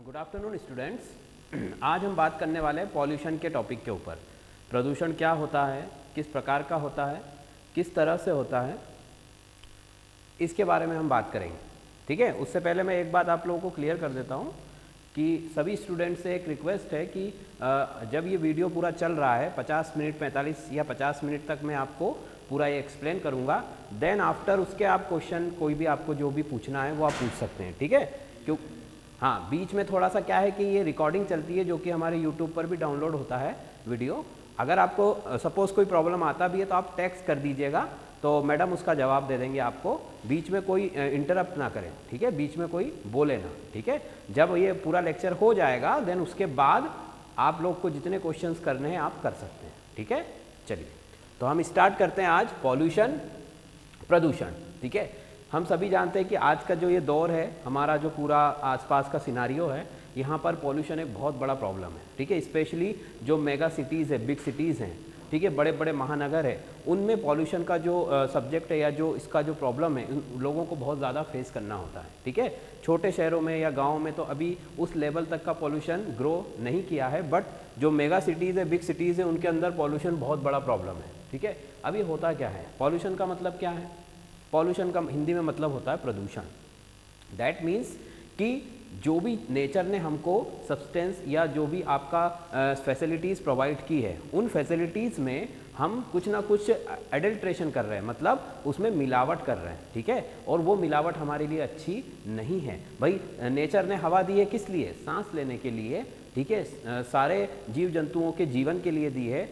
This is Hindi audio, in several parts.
Good afternoon students. आज हम बात करने वाले हैं पॉल्यूशन के टॉपिक के ऊपर। प्रदूषण क्या होता है, किस प्रकार का होता है, किस तरह से होता है, इसके बारे में हम बात करेंगे। ठीक है, उससे पहले मैं एक बात आप लोगों को क्लियर कर देता हूँ कि सभी स्टूडेंट्स से एक रिक्वेस्ट है कि जब ये वीडियो पूरा चल रहा है 50 मिनट 45 या 50 मिनट तक मैं आपको पूरा ये एक्सप्लेन करूँगा। देन आफ्टर उसके आप क्वेश्चन कोई भी आपको जो भी पूछना है वो आप पूछ सकते हैं। ठीक है, क्यों हाँ, बीच में थोड़ा सा क्या है कि ये रिकॉर्डिंग चलती है जो कि हमारे यूट्यूब पर भी डाउनलोड होता है वीडियो। अगर आपको सपोज़ कोई प्रॉब्लम आता भी है तो आप टेक्स्ट कर दीजिएगा, तो मैडम उसका जवाब दे देंगे आपको। बीच में कोई इंटरप्ट ना करें, ठीक है, बीच में कोई बोले ना। ठीक है, जब ये पूरा लेक्चर हो जाएगा देन उसके बाद आप लोग को जितने क्वेश्चंस करने हैं आप कर सकते हैं। ठीक है, चलिए तो हम स्टार्ट करते हैं आज पॉल्यूशन, प्रदूषण। ठीक है, हम सभी जानते हैं कि आज का जो ये दौर है, हमारा जो पूरा आसपास का सिनारियो है, यहाँ पर पॉल्यूशन एक बहुत बड़ा प्रॉब्लम है। ठीक है, स्पेशली जो मेगा सिटीज़ है, बिग सिटीज़ हैं, ठीक है, बड़े बड़े महानगर है, उनमें पॉल्यूशन का जो सब्जेक्ट है या जो इसका जो प्रॉब्लम है उन लोगों को बहुत ज़्यादा फेस करना होता है। ठीक है, छोटे शहरों में या गाँव में तो अभी उस लेवल तक का पॉल्यूशन ग्रो नहीं किया है, बट जो मेगा सिटीज़ है, बिग सिटीज़ है, उनके अंदर पॉल्यूशन बहुत बड़ा प्रॉब्लम है। ठीक है, अभी होता क्या है, पॉल्यूशन का मतलब क्या है? पॉल्यूशन का हिंदी में मतलब होता है प्रदूषण। दैट मीन्स कि जो भी नेचर ने हमको सब्सटेंस या जो भी आपका फैसिलिटीज़ प्रोवाइड की है, उन फैसिलिटीज़ में हम कुछ ना कुछ एडल्ट्रेशन कर रहे हैं, मतलब उसमें मिलावट कर रहे हैं। ठीक है, और वो मिलावट हमारे लिए अच्छी नहीं है। भाई नेचर ने हवा दी है किस लिए? सांस लेने के लिए। ठीक है, सारे जीव जंतुओं के जीवन के लिए दी है,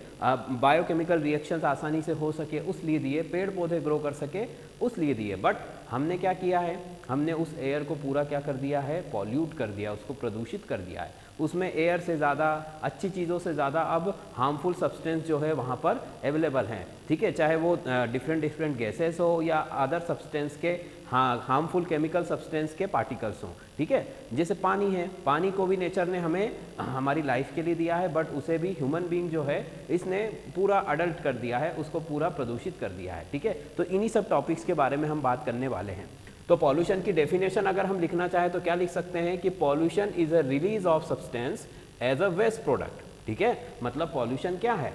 बायोकेमिकल रिएक्शंस आसानी से हो सके उस लिए दी है, पेड़ पौधे ग्रो कर सके उस लिए दी है। बट हमने क्या किया है, हमने उस एयर को पूरा क्या कर दिया है, पॉल्यूट कर दिया, उसको प्रदूषित कर दिया है। उसमें एयर से ज़्यादा, अच्छी चीज़ों से ज़्यादा अब हार्मफुल सब्सटेंस जो है वहाँ पर अवेलेबल हैं। ठीक है, चाहे वो डिफरेंट गैसेस हो या अदर सब्सटेंस के हार्मफुल केमिकल सब्सटेंस के पार्टिकल्स हों। ठीक है, जैसे पानी है, पानी को भी नेचर ने हमें हमारी लाइफ के लिए दिया है, बट उसे भी ह्यूमन बीइंग जो है इसने पूरा अडल्ट कर दिया है, उसको पूरा प्रदूषित कर दिया है। ठीक है, तो इन्हीं सब टॉपिक्स के बारे में हम बात करने वाले हैं। तो पॉल्यूशन की डेफिनेशन अगर हम लिखना चाहें तो क्या लिख सकते हैं कि pollution is a release of substance as a waste product. ठीक है, मतलब पॉल्यूशन क्या है,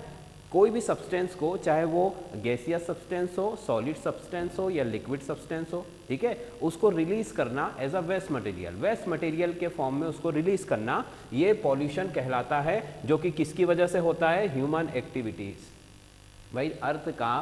कोई भी सब्सटेंस को, चाहे वो गैसियस सब्सटेंस हो, सॉलिड सब्सटेंस हो या लिक्विड सब्सटेंस हो, ठीक है, उसको रिलीज करना as a waste material, waste material के फॉर्म में उसको रिलीज करना, ये पॉल्यूशन कहलाता है। जो कि किसकी वजह से होता है? Human activities. भाई अर्थ का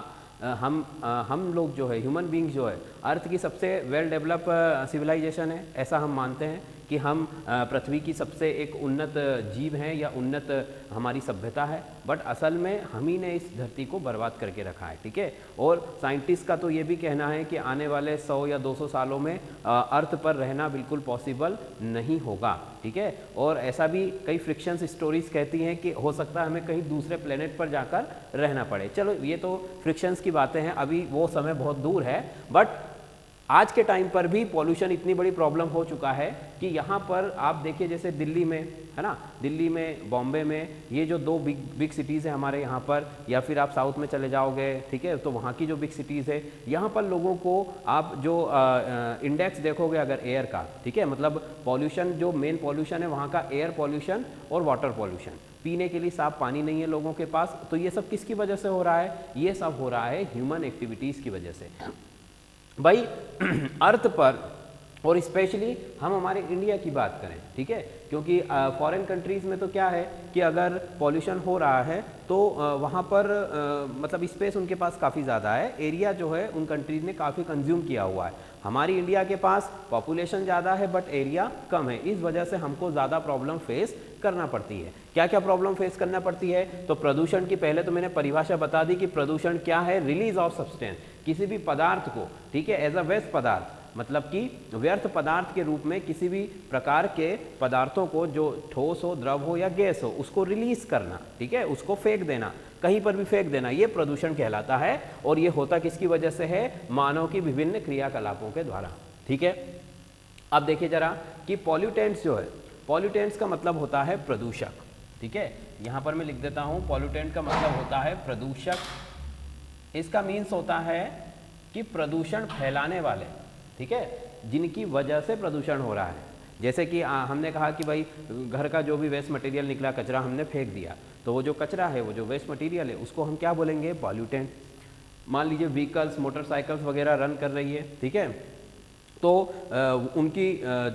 हम लोग जो है, ह्यूमन बींग जो है, अर्थ की सबसे वेल डेवलप सिविलाइजेशन है, ऐसा हम मानते हैं कि हम पृथ्वी की सबसे एक उन्नत जीव हैं या उन्नत हमारी सभ्यता है। बट असल में हम ही ने इस धरती को बर्बाद करके रखा है। ठीक है, और साइंटिस्ट का तो ये भी कहना है कि आने वाले 100 या 200 सालों में अर्थ पर रहना बिल्कुल पॉसिबल नहीं होगा। ठीक है, और ऐसा भी कई फ्रिक्शंस स्टोरीज कहती हैं कि हो सकता है हमें कहीं दूसरे प्लेनेट पर जाकर रहना पड़े। चलो ये तो फ्रिक्शंस की बातें हैं, अभी वो समय बहुत दूर है। बट आज के टाइम पर भी पॉल्यूशन इतनी बड़ी प्रॉब्लम हो चुका है कि यहाँ पर आप देखिए, जैसे दिल्ली में है ना, दिल्ली में, बॉम्बे में, ये जो दो बिग सिटीज़ हैं हमारे यहाँ पर, या फिर आप साउथ में चले जाओगे, ठीक है, तो वहाँ की जो बिग सिटीज़ है, यहाँ पर लोगों को आप जो इंडेक्स देखोगे अगर एयर का, ठीक है, मतलब पॉल्यूशन, जो मेन पॉल्यूशन है वहाँ का एयर पॉल्यूशन और वाटर पॉल्यूशन, पीने के लिए साफ पानी नहीं है लोगों के पास। तो ये सब किसकी वजह से हो रहा है? ये सब हो रहा है ह्यूमन एक्टिविटीज़ की वजह से। भाई अर्थ पर, और स्पेशली हम हमारे इंडिया की बात करें, ठीक है, क्योंकि फॉरेन कंट्रीज़ में तो क्या है कि अगर पॉल्यूशन हो रहा है तो वहाँ पर मतलब स्पेस उनके पास काफ़ी ज़्यादा है, एरिया जो है उन कंट्रीज़ ने काफ़ी कंज्यूम किया हुआ है। हमारी इंडिया के पास पॉपुलेशन ज़्यादा है बट एरिया कम है, इस वजह से हमको ज़्यादा प्रॉब्लम फेस करना पड़ती है। क्या क्या प्रॉब्लम फेस करना पड़ती है? तो प्रदूषण की पहले तो मैंने परिभाषा बता दी कि प्रदूषण क्या है, रिलीज ऑफ सब्सटेंस, किसी भी पदार्थ को, ठीक है, एज अ वेस्ट पदार्थ, मतलब कि व्यर्थ पदार्थ के रूप में किसी भी प्रकार के पदार्थों को, जो ठोस हो, द्रव हो या गैस हो, उसको रिलीज करना, ठीक है, उसको फेंक देना, कहीं पर भी फेंक देना, ये प्रदूषण कहलाता है। और ये होता किसकी वजह से है? मानव की विभिन्न क्रियाकलापों के द्वारा। ठीक है, अब देखिए जरा कि पॉल्यूटेंट्स जो है, पॉल्यूटेंट्स का मतलब होता है प्रदूषक। ठीक है, यहाँ पर मैं लिख देता हूँ, पॉल्यूटेंट का मतलब होता है प्रदूषक। इसका मीन्स होता है कि प्रदूषण फैलाने वाले, ठीक है, जिनकी वजह से प्रदूषण हो रहा है। जैसे कि हमने कहा कि भाई घर का जो भी वेस्ट मटेरियल निकला, कचरा हमने फेंक दिया, तो वो जो कचरा है, वो जो वेस्ट मटेरियल है, उसको हम क्या बोलेंगे? पॉल्यूटेंट। मान लीजिए व्हीकल्स, मोटरसाइकिल्स वगैरह रन कर रही है, ठीक है, तो उनकी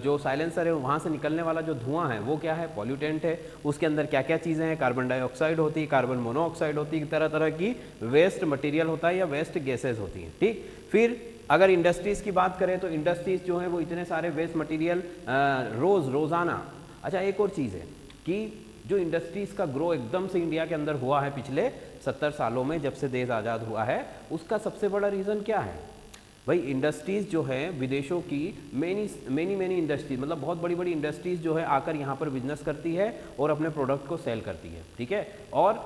जो साइलेंसर है वहाँ से निकलने वाला जो धुआं है वो क्या है? पॉल्यूटेंट है। उसके अंदर क्या क्या चीज़ें हैं? कार्बन डाइऑक्साइड होती है, कार्बन मोनोऑक्साइड होती है, तरह तरह की वेस्ट मटेरियल होता है या वेस्ट गैसेज होती हैं, ठीक। फिर अगर इंडस्ट्रीज़ की बात करें तो इंडस्ट्रीज़ जो है वो इतने सारे वेस्ट मटेरियल रोज़ाना। अच्छा, एक और चीज़ है कि जो इंडस्ट्रीज़ का ग्रो एकदम से इंडिया के अंदर हुआ है पिछले 70 सालों में, जब से देश आज़ाद हुआ है, उसका सबसे बड़ा रीज़न क्या है? भाई इंडस्ट्रीज़ जो है विदेशों की मेनी इंडस्ट्रीज, मतलब बहुत बड़ी बड़ी इंडस्ट्रीज़ जो है आकर यहाँ पर बिजनेस करती है और अपने प्रोडक्ट को सेल करती है, ठीक है। और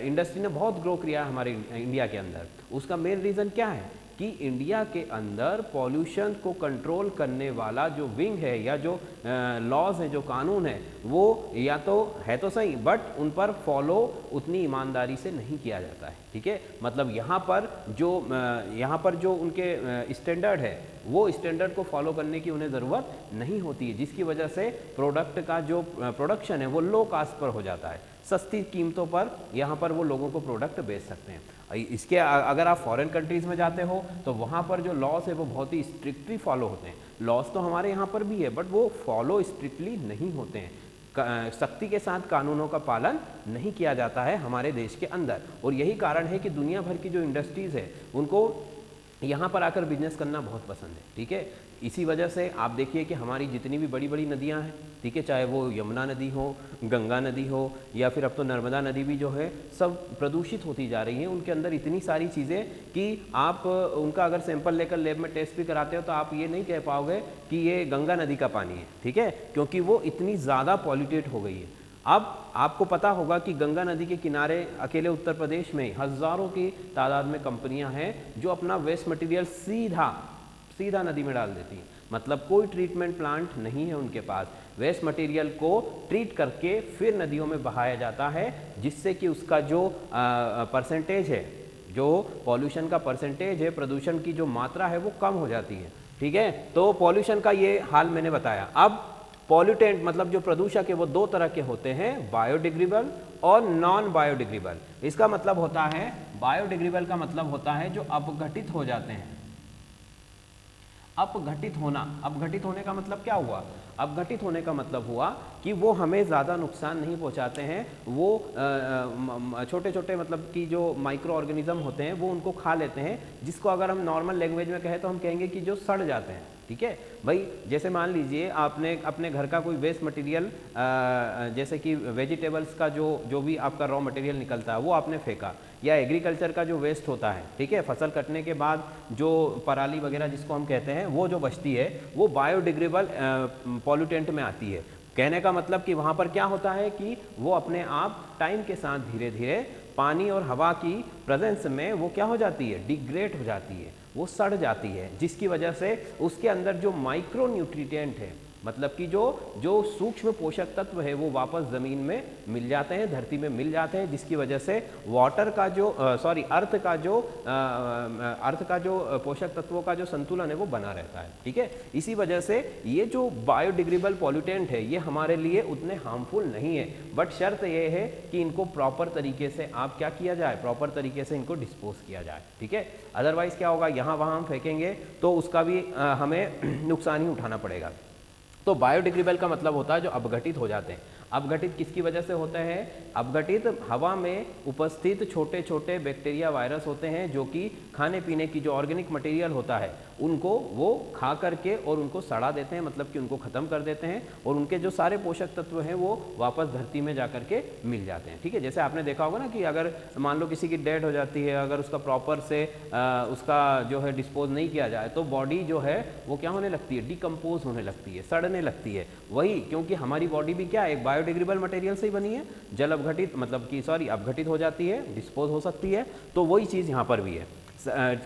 इंडस्ट्री ने बहुत ग्रो किया है हमारे इंडिया के अंदर। उसका मेन रीज़न क्या है कि इंडिया के अंदर पॉल्यूशन को कंट्रोल करने वाला जो विंग है या जो लॉज है, जो कानून है, वो या तो है तो सही, बट उन पर फॉलो उतनी ईमानदारी से नहीं किया जाता है, ठीक है। मतलब यहाँ पर जो उनके स्टैंडर्ड है, वो स्टैंडर्ड को फॉलो करने की उन्हें ज़रूरत नहीं होती है, जिसकी वजह से प्रोडक्ट का जो प्रोडक्शन है वो लो कास्ट पर हो जाता है। सस्ती कीमतों पर यहाँ पर वो लोगों को प्रोडक्ट बेच सकते हैं। इसके अगर आप फॉरेन कंट्रीज़ में जाते हो तो वहाँ पर जो लॉस है वो बहुत ही स्ट्रिक्टली फॉलो होते हैं। लॉस तो हमारे यहाँ पर भी है, बट वो फॉलो स्ट्रिक्टली नहीं होते हैं। सख्ती के साथ कानूनों का पालन नहीं किया जाता है हमारे देश के अंदर, और यही कारण है कि दुनिया भर की जो इंडस्ट्रीज़ है उनको यहाँ पर आकर बिजनेस करना बहुत पसंद है, ठीक है। इसी वजह से आप देखिए कि हमारी जितनी भी बड़ी बड़ी नदियाँ हैं, ठीक है, चाहे वो यमुना नदी हो, गंगा नदी हो, या फिर अब तो नर्मदा नदी भी जो है, सब प्रदूषित होती जा रही हैं। उनके अंदर इतनी सारी चीज़ें कि आप उनका अगर सैंपल लेकर लैब में टेस्ट भी कराते हो तो आप ये नहीं कह पाओगे कि ये गंगा नदी का पानी है, ठीक है, क्योंकि वो इतनी ज़्यादा पॉल्यूटेड हो गई है। अब आपको पता होगा कि गंगा नदी के किनारे अकेले उत्तर प्रदेश में हज़ारों की तादाद में कंपनियां हैं जो अपना वेस्ट मटेरियल सीधा नदी में डाल देती हैं। मतलब कोई ट्रीटमेंट प्लांट नहीं है उनके पास। वेस्ट मटेरियल को ट्रीट करके फिर नदियों में बहाया जाता है, जिससे कि उसका जो परसेंटेज है, जो पॉल्यूशन का परसेंटेज है, प्रदूषण की जो मात्रा है, वो कम हो जाती है, ठीक है। तो पॉल्यूशन का ये हाल मैंने बताया। अब पॉल्यूटेंट मतलब जो प्रदूषक है वो दो तरह के होते हैं, बायोडिग्रेडेबल और नॉन बायोडिग्रेडेबल। इसका मतलब होता है, बायोडिग्रेडेबल का मतलब होता है जो अपघटित हो जाते हैं। अपघटित होने का मतलब क्या हुआ? अपघटित होने का मतलब हुआ कि वो हमें ज़्यादा नुकसान नहीं पहुंचाते हैं। वो छोटे छोटे मतलब कि जो माइक्रो ऑर्गेनिज्म होते हैं वो उनको खा लेते हैं, जिसको अगर हम नॉर्मल लैंग्वेज में कहें तो हम कहेंगे कि जो सड़ जाते हैं, ठीक है भाई। जैसे मान लीजिए आपने अपने घर का कोई वेस्ट मटेरियल, जैसे कि वेजिटेबल्स का जो भी आपका रॉ मटेरियल निकलता है वो आपने फेंका, या एग्रीकल्चर का जो वेस्ट होता है, ठीक है, फसल कटने के बाद जो पराली वगैरह जिसको हम कहते हैं, वो जो बचती है वो बायोडिग्रेडेबल पॉल्यूटेंट में आती है। कहने का मतलब कि वहाँ पर क्या होता है कि वो अपने आप टाइम के साथ धीरे धीरे पानी और हवा की प्रेजेंस में वो क्या हो जाती है? डिग्रेड हो जाती है, वो सड़ जाती है, जिसकी वजह से उसके अंदर जो माइक्रो न्यूट्रिएंट है, मतलब कि जो सूक्ष्म पोषक तत्व है वो वापस ज़मीन में मिल जाते हैं, धरती में मिल जाते हैं, जिसकी वजह से वाटर का जो अर्थ का जो पोषक तत्वों का जो संतुलन है वो बना रहता है, ठीक है। इसी वजह से ये जो बायोडिग्रेडेबल पॉल्यूटेंट है ये हमारे लिए उतने हार्मफुल नहीं है, बट शर्त ये है कि इनको प्रॉपर तरीके से आप क्या किया जाए? प्रॉपर तरीके से इनको डिस्पोज किया जाए, ठीक है। अदरवाइज़ क्या होगा? यहाँ वहाँ हम फेंकेंगे तो उसका भी हमें नुकसान ही उठाना पड़ेगा। तो बायोडिग्रेडेबल का मतलब होता है जो अपघटित हो जाते हैं। अपघटित किसकी वजह से होते हैं? अपघटित हवा में उपस्थित छोटे छोटे बैक्टीरिया, वायरस होते हैं जो कि खाने पीने की जो ऑर्गेनिक मटेरियल होता है उनको वो खा करके और उनको सड़ा देते हैं, मतलब कि उनको ख़त्म कर देते हैं, और उनके जो सारे पोषक तत्व हैं वो वापस धरती में जा करके मिल जाते हैं, ठीक है। जैसे आपने देखा होगा ना कि अगर मान लो किसी की डेड हो जाती है, अगर उसका प्रॉपर से उसका जो है डिस्पोज नहीं किया जाए तो बॉडी जो है वो क्या होने लगती है? डिकम्पोज होने लगती है, सड़ने लगती है। वही, क्योंकि हमारी बॉडी भी क्या है? एक बायोडिग्रेडेबल मटेरियल से ही बनी है। जल अपघटित मतलब कि अपघटित हो जाती है, डिस्पोज हो सकती है, तो वही चीज़ यहाँ पर भी है।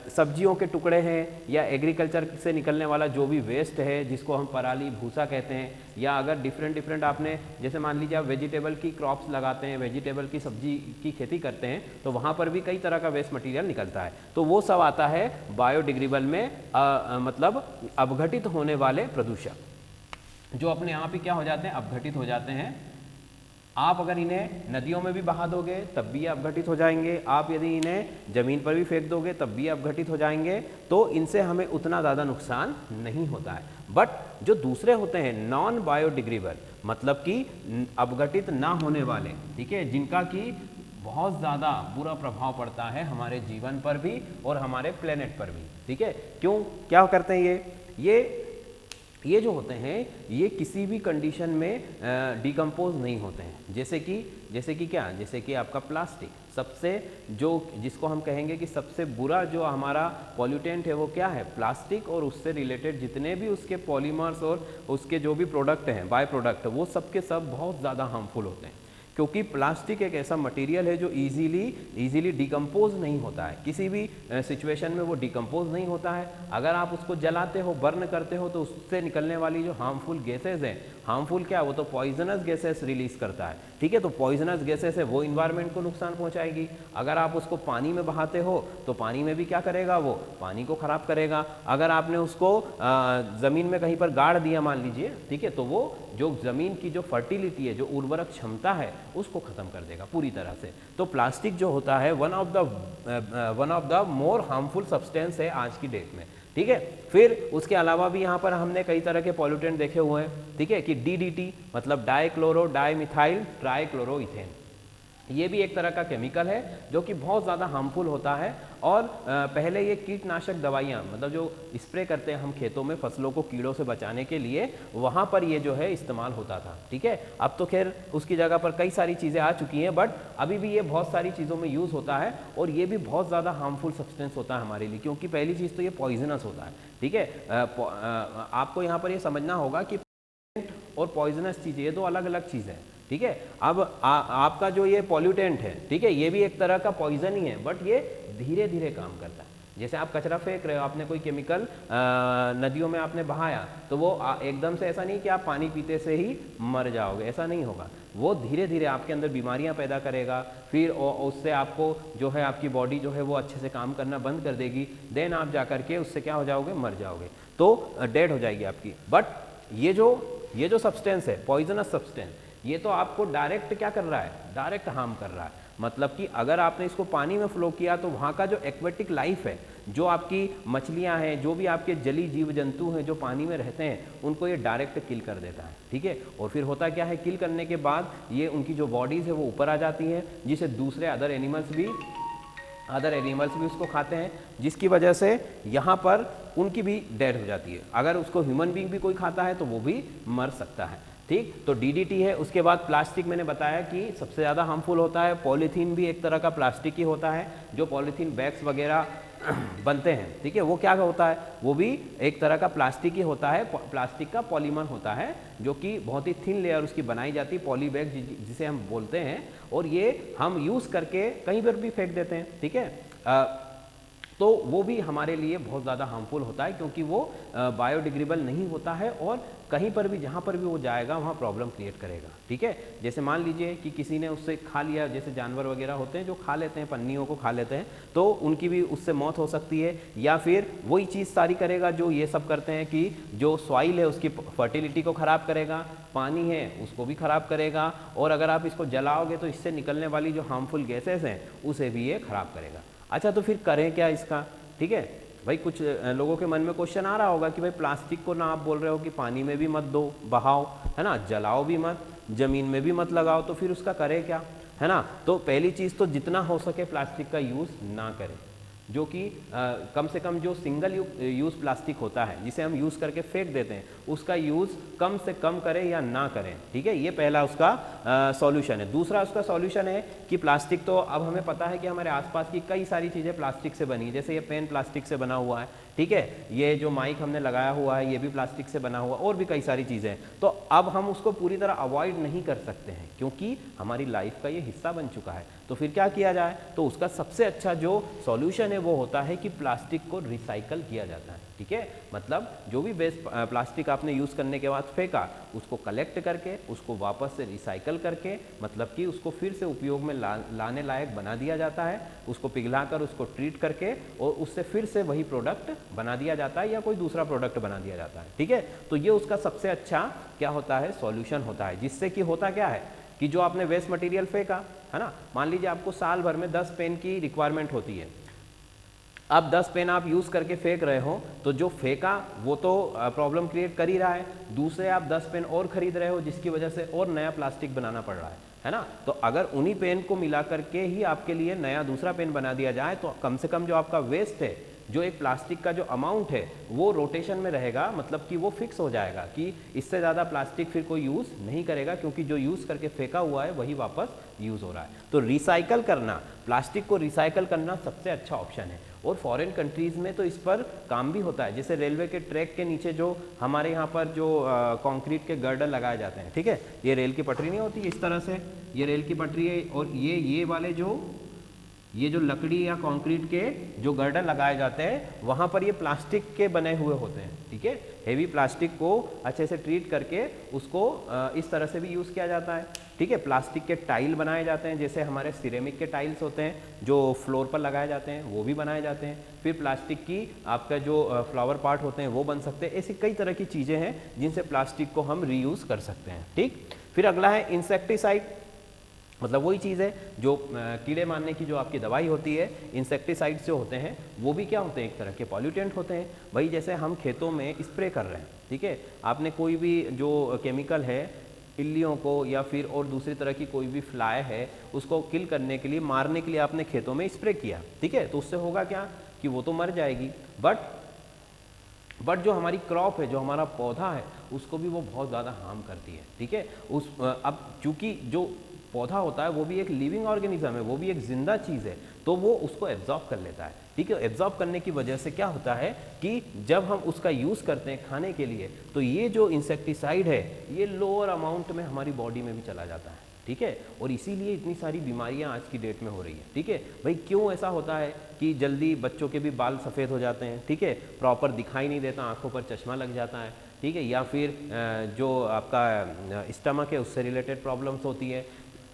सब्जियों के टुकड़े हैं या एग्रीकल्चर से निकलने वाला जो भी वेस्ट है जिसको हम पराली, भूसा कहते हैं, या अगर डिफरेंट आपने जैसे मान लीजिए आप वेजिटेबल की क्रॉप्स लगाते हैं, वेजिटेबल की सब्जी की खेती करते हैं, तो वहाँ पर भी कई तरह का वेस्ट मटेरियल निकलता है। तो वो सब आता है बायोडिग्रेडेबल में, मतलब अपघटित होने वाले प्रदूषक। जो अपने आप ही क्या हो जाते हैं, अपघटित हो जाते हैं। आप अगर इन्हें नदियों में भी बहा दोगे तब भी ये अपघटित हो जाएंगे, आप यदि इन्हें ज़मीन पर भी फेंक दोगे तब भी अपघटित हो जाएंगे, तो इनसे हमें उतना ज़्यादा नुकसान नहीं होता है। बट जो दूसरे होते हैं नॉन बायोडिग्रेडेबल, मतलब कि अपघटित ना होने वाले, ठीक है, जिनका कि बहुत ज़्यादा बुरा प्रभाव पड़ता है हमारे जीवन पर भी और हमारे प्लेनेट पर भी, ठीक है। क्यों, क्या करते हैं ये जो होते हैं ये किसी भी कंडीशन में डिकम्पोज नहीं होते हैं। जैसे कि क्या, जैसे कि आपका प्लास्टिक, सबसे जो जिसको हम कहेंगे कि सबसे बुरा जो हमारा पॉल्यूटेंट है वो क्या है, प्लास्टिक, और उससे रिलेटेड जितने भी उसके पॉलीमर्स और उसके जो भी प्रोडक्ट हैं, बाय प्रोडक्ट, वो सब के सब बहुत ज़्यादा हार्मफुल होते हैं। क्योंकि प्लास्टिक एक ऐसा मटेरियल है जो इजीली डिकम्पोज नहीं होता है, किसी भी सिचुएशन में वो डिकम्पोज नहीं होता है। अगर आप उसको जलाते हो, बर्न करते हो, तो उससे निकलने वाली जो हार्मफुल गैसेज हैं, हार्मफुल क्या, वो तो पॉइजनस गैसेस रिलीज करता है, ठीक है। तो पॉइजनस गैसेस है वो इन्वायरमेंट को नुकसान पहुंचाएगी। अगर आप उसको पानी में बहाते हो तो पानी में भी क्या करेगा, वो पानी को खराब करेगा। अगर आपने उसको ज़मीन में कहीं पर गाड़ दिया मान लीजिए, ठीक है, तो वो जो ज़मीन की जो फर्टिलिटी है, जो उर्वरक क्षमता है, उसको ख़त्म कर देगा पूरी तरह से। तो प्लास्टिक जो होता है one of the more harmful substance है आज की डेट में, ठीक है। फिर उसके अलावा भी यहाँ पर हमने कई तरह के पॉल्यूटेंट देखे हुए हैं, ठीक है, कि DDT मतलब डाइक्लोरो डाइमिथाइल ट्राइक्लोरोइथेन, ये भी एक तरह का केमिकल है जो कि बहुत ज़्यादा हार्मफुल होता है। और पहले ये कीटनाशक दवाइयाँ, मतलब जो स्प्रे करते हैं हम खेतों में फसलों को कीड़ों से बचाने के लिए, वहाँ पर ये जो है इस्तेमाल होता था, ठीक है। अब तो खैर उसकी जगह पर कई सारी चीज़ें आ चुकी हैं, बट अभी भी ये बहुत सारी चीज़ों में यूज़ होता है और ये भी बहुत ज़्यादा हार्मफुल सब्सटेंस होता है हमारे लिए, क्योंकि पहली चीज़ तो ये पॉइजनस होता है, ठीक है। आपको यहाँ पर ये समझना होगा कि और पॉइजनस चीज़ ये दो अलग अलग चीज़ें हैं, ठीक है। अब आपका जो ये पॉल्यूटेंट है, ठीक है, ये भी एक तरह का पॉइजन ही है, बट ये धीरे धीरे काम करता है। जैसे आप कचरा फेंक रहे हो, आपने कोई केमिकल नदियों में आपने बहाया, तो वो एकदम से ऐसा नहीं कि आप पानी पीते से ही मर जाओगे, ऐसा नहीं होगा। वो धीरे धीरे आपके अंदर बीमारियां पैदा करेगा, फिर उससे आपको जो है आपकी बॉडी जो है वो अच्छे से काम करना बंद कर देगी, देन आप जा करके उससे क्या हो जाओगे, मर जाओगे, तो डेड हो जाएगी आपकी। बट ये जो सब्सटेंस है, पॉइजनस सब्सटेंस, ये तो आपको डायरेक्ट क्या कर रहा है, डायरेक्ट हार्म कर रहा है। मतलब कि अगर आपने इसको पानी में फ्लो किया तो वहाँ का जो एक्वेटिक लाइफ है, जो आपकी मछलियाँ हैं, जो भी आपके जली जीव जंतु हैं जो पानी में रहते हैं, उनको ये डायरेक्ट किल कर देता है, ठीक है। और फिर होता क्या है, किल करने के बाद ये उनकी जो बॉडीज़ है वो ऊपर आ जाती हैं, जिसे दूसरे अदर एनिमल्स भी उसको खाते हैं, जिसकी वजह से यहाँ पर उनकी भी डेथ हो जाती है। अगर उसको ह्यूमन बीइंग भी कोई खाता है तो वो भी मर सकता है, ठीक। तो DDT है। उसके बाद प्लास्टिक, मैंने बताया कि सबसे ज़्यादा हार्मफुल होता है। पॉलीथीन भी एक तरह का प्लास्टिक ही होता है, जो पॉलीथीन बैग्स वगैरह बनते हैं, ठीक है, वो क्या होता है, वो भी एक तरह का प्लास्टिक ही होता है, प्लास्टिक का पॉलीमर होता है, जो कि बहुत ही थिन लेयर उसकी बनाई जाती है, पॉली बैग जिसे हम बोलते हैं, और ये हम यूज़ करके कहीं पर भी फेंक देते हैं, ठीक है। तो वो भी हमारे लिए बहुत ज़्यादा हार्मफुल होता है, क्योंकि वो बायोडिग्रेडेबल नहीं होता है और कहीं पर भी जहाँ पर भी वो जाएगा वहाँ प्रॉब्लम क्रिएट करेगा, ठीक है। जैसे मान लीजिए कि किसी ने उससे खा लिया, जैसे जानवर वगैरह होते हैं जो खा लेते हैं, पन्नियों को खा लेते हैं, तो उनकी भी उससे मौत हो सकती है। या फिर वही चीज़ सारी करेगा जो ये सब करते हैं, कि जो सॉइल है उसकी फर्टिलिटी को ख़राब करेगा, पानी है उसको भी ख़राब करेगा, और अगर आप इसको जलाओगे तो इससे निकलने वाली जो हार्मफुल गैसेस हैं उसे भी ये ख़राब करेगा। अच्छा, तो फिर करें क्या इसका, ठीक है भाई। कुछ लोगों के मन में क्वेश्चन आ रहा होगा कि भाई प्लास्टिक को ना आप बोल रहे हो कि पानी में भी मत दो, बहाओ, है ना, जलाओ भी मत, ज़मीन में भी मत लगाओ, तो फिर उसका करें क्या, है ना। तो पहली चीज़ तो जितना हो सके प्लास्टिक का यूज़ ना करें, जो कि कम से कम जो सिंगल यूज़ प्लास्टिक होता है जिसे हम यूज़ करके फेंक देते हैं, उसका यूज़ कम से कम करें या ना करें, ठीक है। ये पहला उसका सॉल्यूशन है। दूसरा उसका सॉल्यूशन है कि प्लास्टिक, तो अब हमें पता है कि हमारे आसपास की कई सारी चीज़ें प्लास्टिक से बनी, जैसे ये पेन प्लास्टिक से बना हुआ है, ठीक है, ये जो माइक हमने लगाया हुआ है ये भी प्लास्टिक से बना हुआ, और भी कई सारी चीज़ें हैं। तो अब हम उसको पूरी तरह अवॉइड नहीं कर सकते हैं, क्योंकि हमारी लाइफ का ये हिस्सा बन चुका है। तो फिर क्या किया जाए, तो उसका सबसे अच्छा जो सॉल्यूशन है वो होता है कि प्लास्टिक को रिसाइकल किया जाता है। ठीक है। मतलब जो भी वेस्ट प्लास्टिक आपने यूज़ करने के बाद फेंका, उसको कलेक्ट करके उसको वापस से रिसाइकल करके, मतलब कि उसको फिर से उपयोग में लाने लायक बना दिया जाता है, उसको पिघलाकर उसको ट्रीट करके और उससे फिर से वही प्रोडक्ट बना दिया जाता है या कोई दूसरा प्रोडक्ट बना दिया जाता है, ठीक है। तो ये उसका सबसे अच्छा क्या होता है, सॉल्यूशन होता है, जिससे कि होता क्या है कि जो आपने वेस्ट मटेरियल फेंका है ना, मान लीजिए आपको साल भर में 10 पेन की रिक्वायरमेंट होती है, अब 10 पेन आप यूज़ करके फेंक रहे हो, तो जो फेंका वो तो प्रॉब्लम क्रिएट कर ही रहा है, दूसरे आप 10 पेन और खरीद रहे हो जिसकी वजह से और नया प्लास्टिक बनाना पड़ रहा है ना। तो अगर उन्हीं पेन को मिला करके ही आपके लिए नया दूसरा पेन बना दिया जाए तो कम से कम जो आपका वेस्ट है, जो एक प्लास्टिक का जो अमाउंट है वो रोटेशन में रहेगा, मतलब कि वो फिक्स हो जाएगा कि इससे ज़्यादा प्लास्टिक फिर कोई यूज़ नहीं करेगा, क्योंकि जो यूज़ करके फेंका हुआ है वही वापस यूज़ हो रहा है। तो रिसाइकल करना, प्लास्टिक को रिसाइकल करना सबसे अच्छा ऑप्शन है। और फॉरेन कंट्रीज़ में तो इस पर काम भी होता है, जैसे रेलवे के ट्रैक के नीचे जो हमारे यहाँ पर जो कंक्रीट के गर्डर लगाए जाते हैं, ठीक है, ये रेल की पटरी नहीं होती इस तरह से, ये रेल की पटरी है, और ये वाले ये जो लकड़ी या कंक्रीट के जो गर्डर लगाए जाते हैं वहाँ पर ये प्लास्टिक के बने हुए होते हैं, ठीक है। हेवी प्लास्टिक को अच्छे से ट्रीट करके उसको इस तरह से भी यूज़ किया जाता है, ठीक है। प्लास्टिक के टाइल बनाए जाते हैं, जैसे हमारे सिरेमिक के टाइल्स होते हैं जो फ्लोर पर लगाए जाते हैं, वो भी बनाए जाते हैं। फिर प्लास्टिक की आपका जो फ्लावर पार्ट होते हैं वो बन सकते हैं। ऐसी कई तरह की चीज़ें हैं जिनसे प्लास्टिक को हम रीयूज़ कर सकते हैं, ठीक। फिर अगला है इंसेक्टिसाइड, मतलब वही चीज़ है जो कीड़े मारने की जो आपकी दवाई होती है, इंसेक्टिसाइड्स जो होते हैं वो भी क्या होते हैं, एक तरह के पॉल्यूटेंट होते हैं। वही जैसे हम खेतों में स्प्रे कर रहे हैं, ठीक है, आपने कोई भी जो केमिकल है इल्लियों को या फिर और दूसरी तरह की कोई भी फ्लाई है उसको किल करने के लिए, मारने के लिए आपने खेतों में स्प्रे किया, ठीक है, तो उससे होगा क्या कि वो तो मर जाएगी, बट जो हमारी क्रॉप है, जो हमारा पौधा है, उसको भी वो बहुत ज़्यादा हार्म करती है, ठीक है। अब चूँकि जो पौधा होता है वो भी एक लिविंग ऑर्गेनिज्म है, वो भी एक जिंदा चीज़ है, तो वो उसको एब्जॉर्ब कर लेता है, ठीक है। एब्जॉर्ब करने की वजह से क्या होता है कि जब हम उसका यूज़ करते हैं खाने के लिए, तो ये जो इंसेक्टिसाइड है ये लोअर अमाउंट में हमारी बॉडी में भी चला जाता है, ठीक है। और इसीलिए इतनी सारी बीमारियां आज की डेट में हो रही है, ठीक है। भाई क्यों ऐसा होता है कि जल्दी बच्चों के भी बाल सफ़ेद हो जाते हैं, ठीक है, प्रॉपर दिखाई नहीं देता, आंखों पर चश्मा लग जाता है, ठीक है, या फिर जो आपका स्टमक है उससे रिलेटेड प्रॉब्लम्स होती है,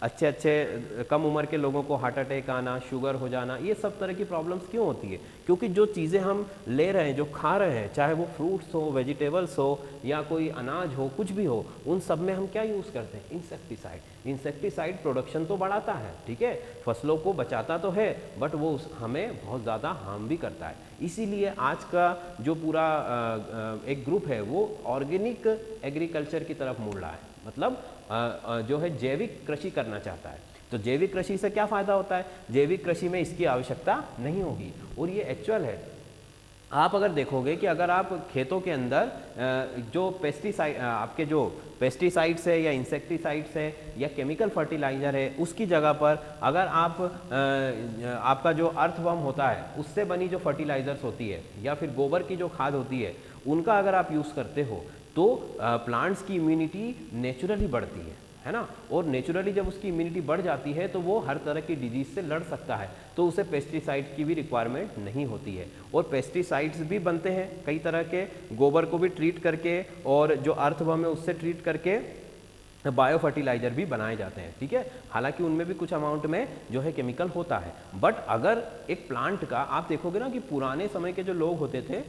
अच्छे कम उम्र के लोगों को हार्ट अटैक आना, शुगर हो जाना, ये सब तरह की प्रॉब्लम्स क्यों होती है, क्योंकि जो चीज़ें हम ले रहे हैं, जो खा रहे हैं, चाहे वो फ्रूट्स हो, वेजिटेबल्स हो या कोई अनाज हो, कुछ भी हो, उन सब में हम क्या यूज़ करते हैं, इंसेक्टिसाइड। इंसेक्टिसाइड प्रोडक्शन तो बढ़ाता है, ठीक है, फसलों को बचाता तो है, बट वो हमें बहुत ज़्यादा हार्म भी करता है। इसीलिए आज का जो पूरा एक ग्रुप है वो ऑर्गेनिक एग्रीकल्चर की तरफ मुड़ रहा है, मतलब जो है जैविक कृषि करना चाहता है। तो जैविक कृषि से क्या फ़ायदा होता है, जैविक कृषि में इसकी आवश्यकता नहीं होगी, और ये एक्चुअल है। आप अगर देखोगे कि अगर आप खेतों के अंदर जो पेस्टिसाइड, आपके जो पेस्टिसाइड्स है या इंसेक्टिसाइड्स है या केमिकल फर्टिलाइज़र है, उसकी जगह पर अगर आप आपका जो अर्थवर्म होता है उससे बनी जो फर्टिलाइज़र्स होती है या फिर गोबर की जो खाद होती है, उनका अगर आप यूज़ करते हो तो प्लांट्स की इम्यूनिटी नेचुरली बढ़ती है ना। और नेचुरली जब उसकी इम्यूनिटी बढ़ जाती है तो वो हर तरह की डिजीज़ से लड़ सकता है, तो उसे पेस्टिसाइड की भी रिक्वायरमेंट नहीं होती है। और पेस्टिसाइड्स भी बनते हैं कई तरह के, गोबर को भी ट्रीट करके और जो अर्थवर्म है उससे ट्रीट करके बायो फर्टिलाइज़र भी बनाए जाते हैं, ठीक है। हालांकि उनमें भी कुछ अमाउंट में जो है केमिकल होता है, बट अगर एक प्लांट का आप देखोगे ना कि पुराने समय के जो लोग होते थे,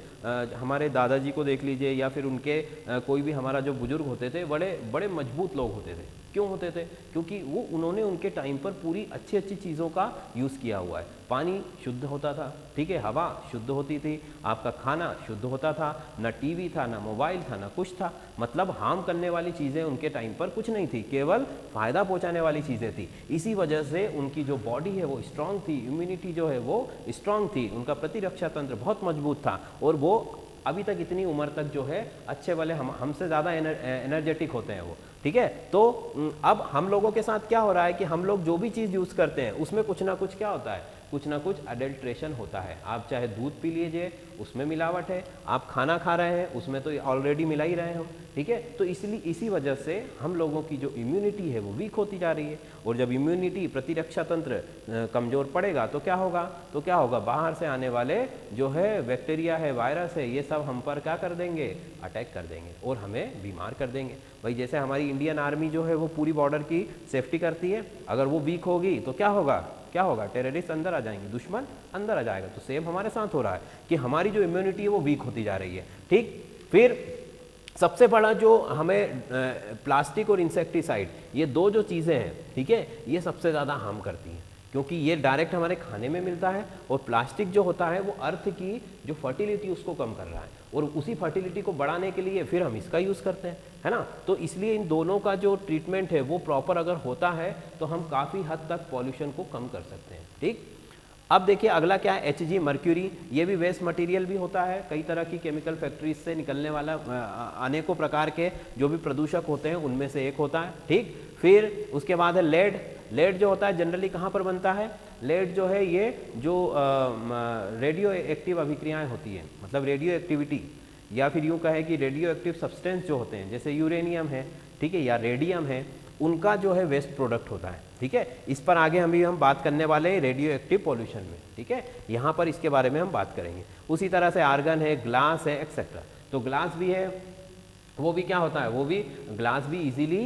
हमारे दादाजी को देख लीजिए या फिर उनके कोई भी हमारा जो बुजुर्ग होते थे, बड़े बड़े मजबूत लोग होते थे। क्यों होते थे, क्योंकि उन्होंने उनके टाइम पर पूरी अच्छी अच्छी चीज़ों का यूज़ किया हुआ है। पानी शुद्ध होता था, ठीक है, हवा शुद्ध होती थी, आपका खाना शुद्ध होता था, ना टीवी था, ना मोबाइल था, ना कुछ था, मतलब हार्म करने वाली चीज़ें उनके टाइम पर कुछ नहीं थी, केवल फ़ायदा पहुंचाने वाली चीज़ें थी। इसी वजह से उनकी जो बॉडी है वो स्ट्रांग थी, इम्यूनिटी जो है वो स्ट्रांग थी, उनका प्रतिरक्षा तंत्र बहुत मजबूत था, और वो अभी तक इतनी उम्र तक जो है अच्छे वाले हमसे ज़्यादा एनर्जेटिक होते हैं वो, ठीक है। तो अब हम लोगों के साथ क्या हो रहा है कि हम लोग जो भी चीज़ यूज़ करते हैं उसमें कुछ ना कुछ क्या होता है, कुछ ना कुछ अडल्ट्रेशन होता है। आप चाहे दूध पी लीजिए, उसमें मिलावट है, आप खाना खा रहे हैं उसमें तो ऑलरेडी मिला ही रहे हम, ठीक है। तो इसलिए इसी वजह से हम लोगों की जो इम्यूनिटी है वो वीक होती जा रही है, और जब इम्यूनिटी प्रतिरक्षा तंत्र कमज़ोर पड़ेगा तो क्या होगा, बाहर से आने वाले जो है बैक्टीरिया है, वायरस है, ये सब हम पर क्या कर देंगे, अटैक कर देंगे और हमें बीमार कर देंगे। भाई जैसे हमारी इंडियन आर्मी जो है वो पूरी बॉर्डर की सेफ्टी करती है, अगर वो वीक होगी तो क्या होगा, टेररिस्ट अंदर आ जाएंगे, दुश्मन अंदर आ जाएगा। तो सेम हमारे साथ हो रहा है कि हमारी जो इम्यूनिटी है वो वीक होती जा रही है, ठीक। फिर सबसे बड़ा जो हमें प्लास्टिक और इंसेक्टिसाइड, ये दो जो चीज़ें हैं, ठीक है, ये सबसे ज़्यादा हार्म करती हैं, क्योंकि ये डायरेक्ट हमारे खाने में मिलता है, और प्लास्टिक जो होता है वो अर्थ की जो फर्टिलिटी उसको कम कर रहा है, और उसी फर्टिलिटी को बढ़ाने के लिए फिर हम इसका यूज़ करते हैं, है ना। तो इसलिए इन दोनों का जो ट्रीटमेंट है वो प्रॉपर अगर होता है तो हम काफ़ी हद तक पॉल्यूशन को कम कर सकते हैं, ठीक। अब देखिए अगला क्या है, HG मर्क्यूरी, ये भी वेस्ट मटेरियल भी होता है, कई तरह की केमिकल फैक्ट्रीज से निकलने वाला अनेकों प्रकार के जो भी प्रदूषक होते हैं उनमें से एक होता है, ठीक। फिर उसके बाद है लेड जो होता है जनरली कहाँ पर बनता है, लेड जो है ये जो रेडियो एक्टिव अभिक्रियाएँ होती हैं, मतलब रेडियो एक्टिविटी, या फिर यूँ कहें कि रेडियो एक्टिव सब्सटेंस जो होते हैं, जैसे यूरेनियम है, ठीक है, या रेडियम है, उनका जो है वेस्ट प्रोडक्ट होता है, ठीक है। इस पर आगे हम बात करने वाले हैं रेडियो एक्टिव पॉल्यूशन में, ठीक है, यहाँ पर इसके बारे में हम बात करेंगे। उसी तरह से आर्गन है, ग्लास है, एक्सेट्रा। तो ग्लास भी है, वो भी क्या होता है, वो भी ग्लास भी इजीली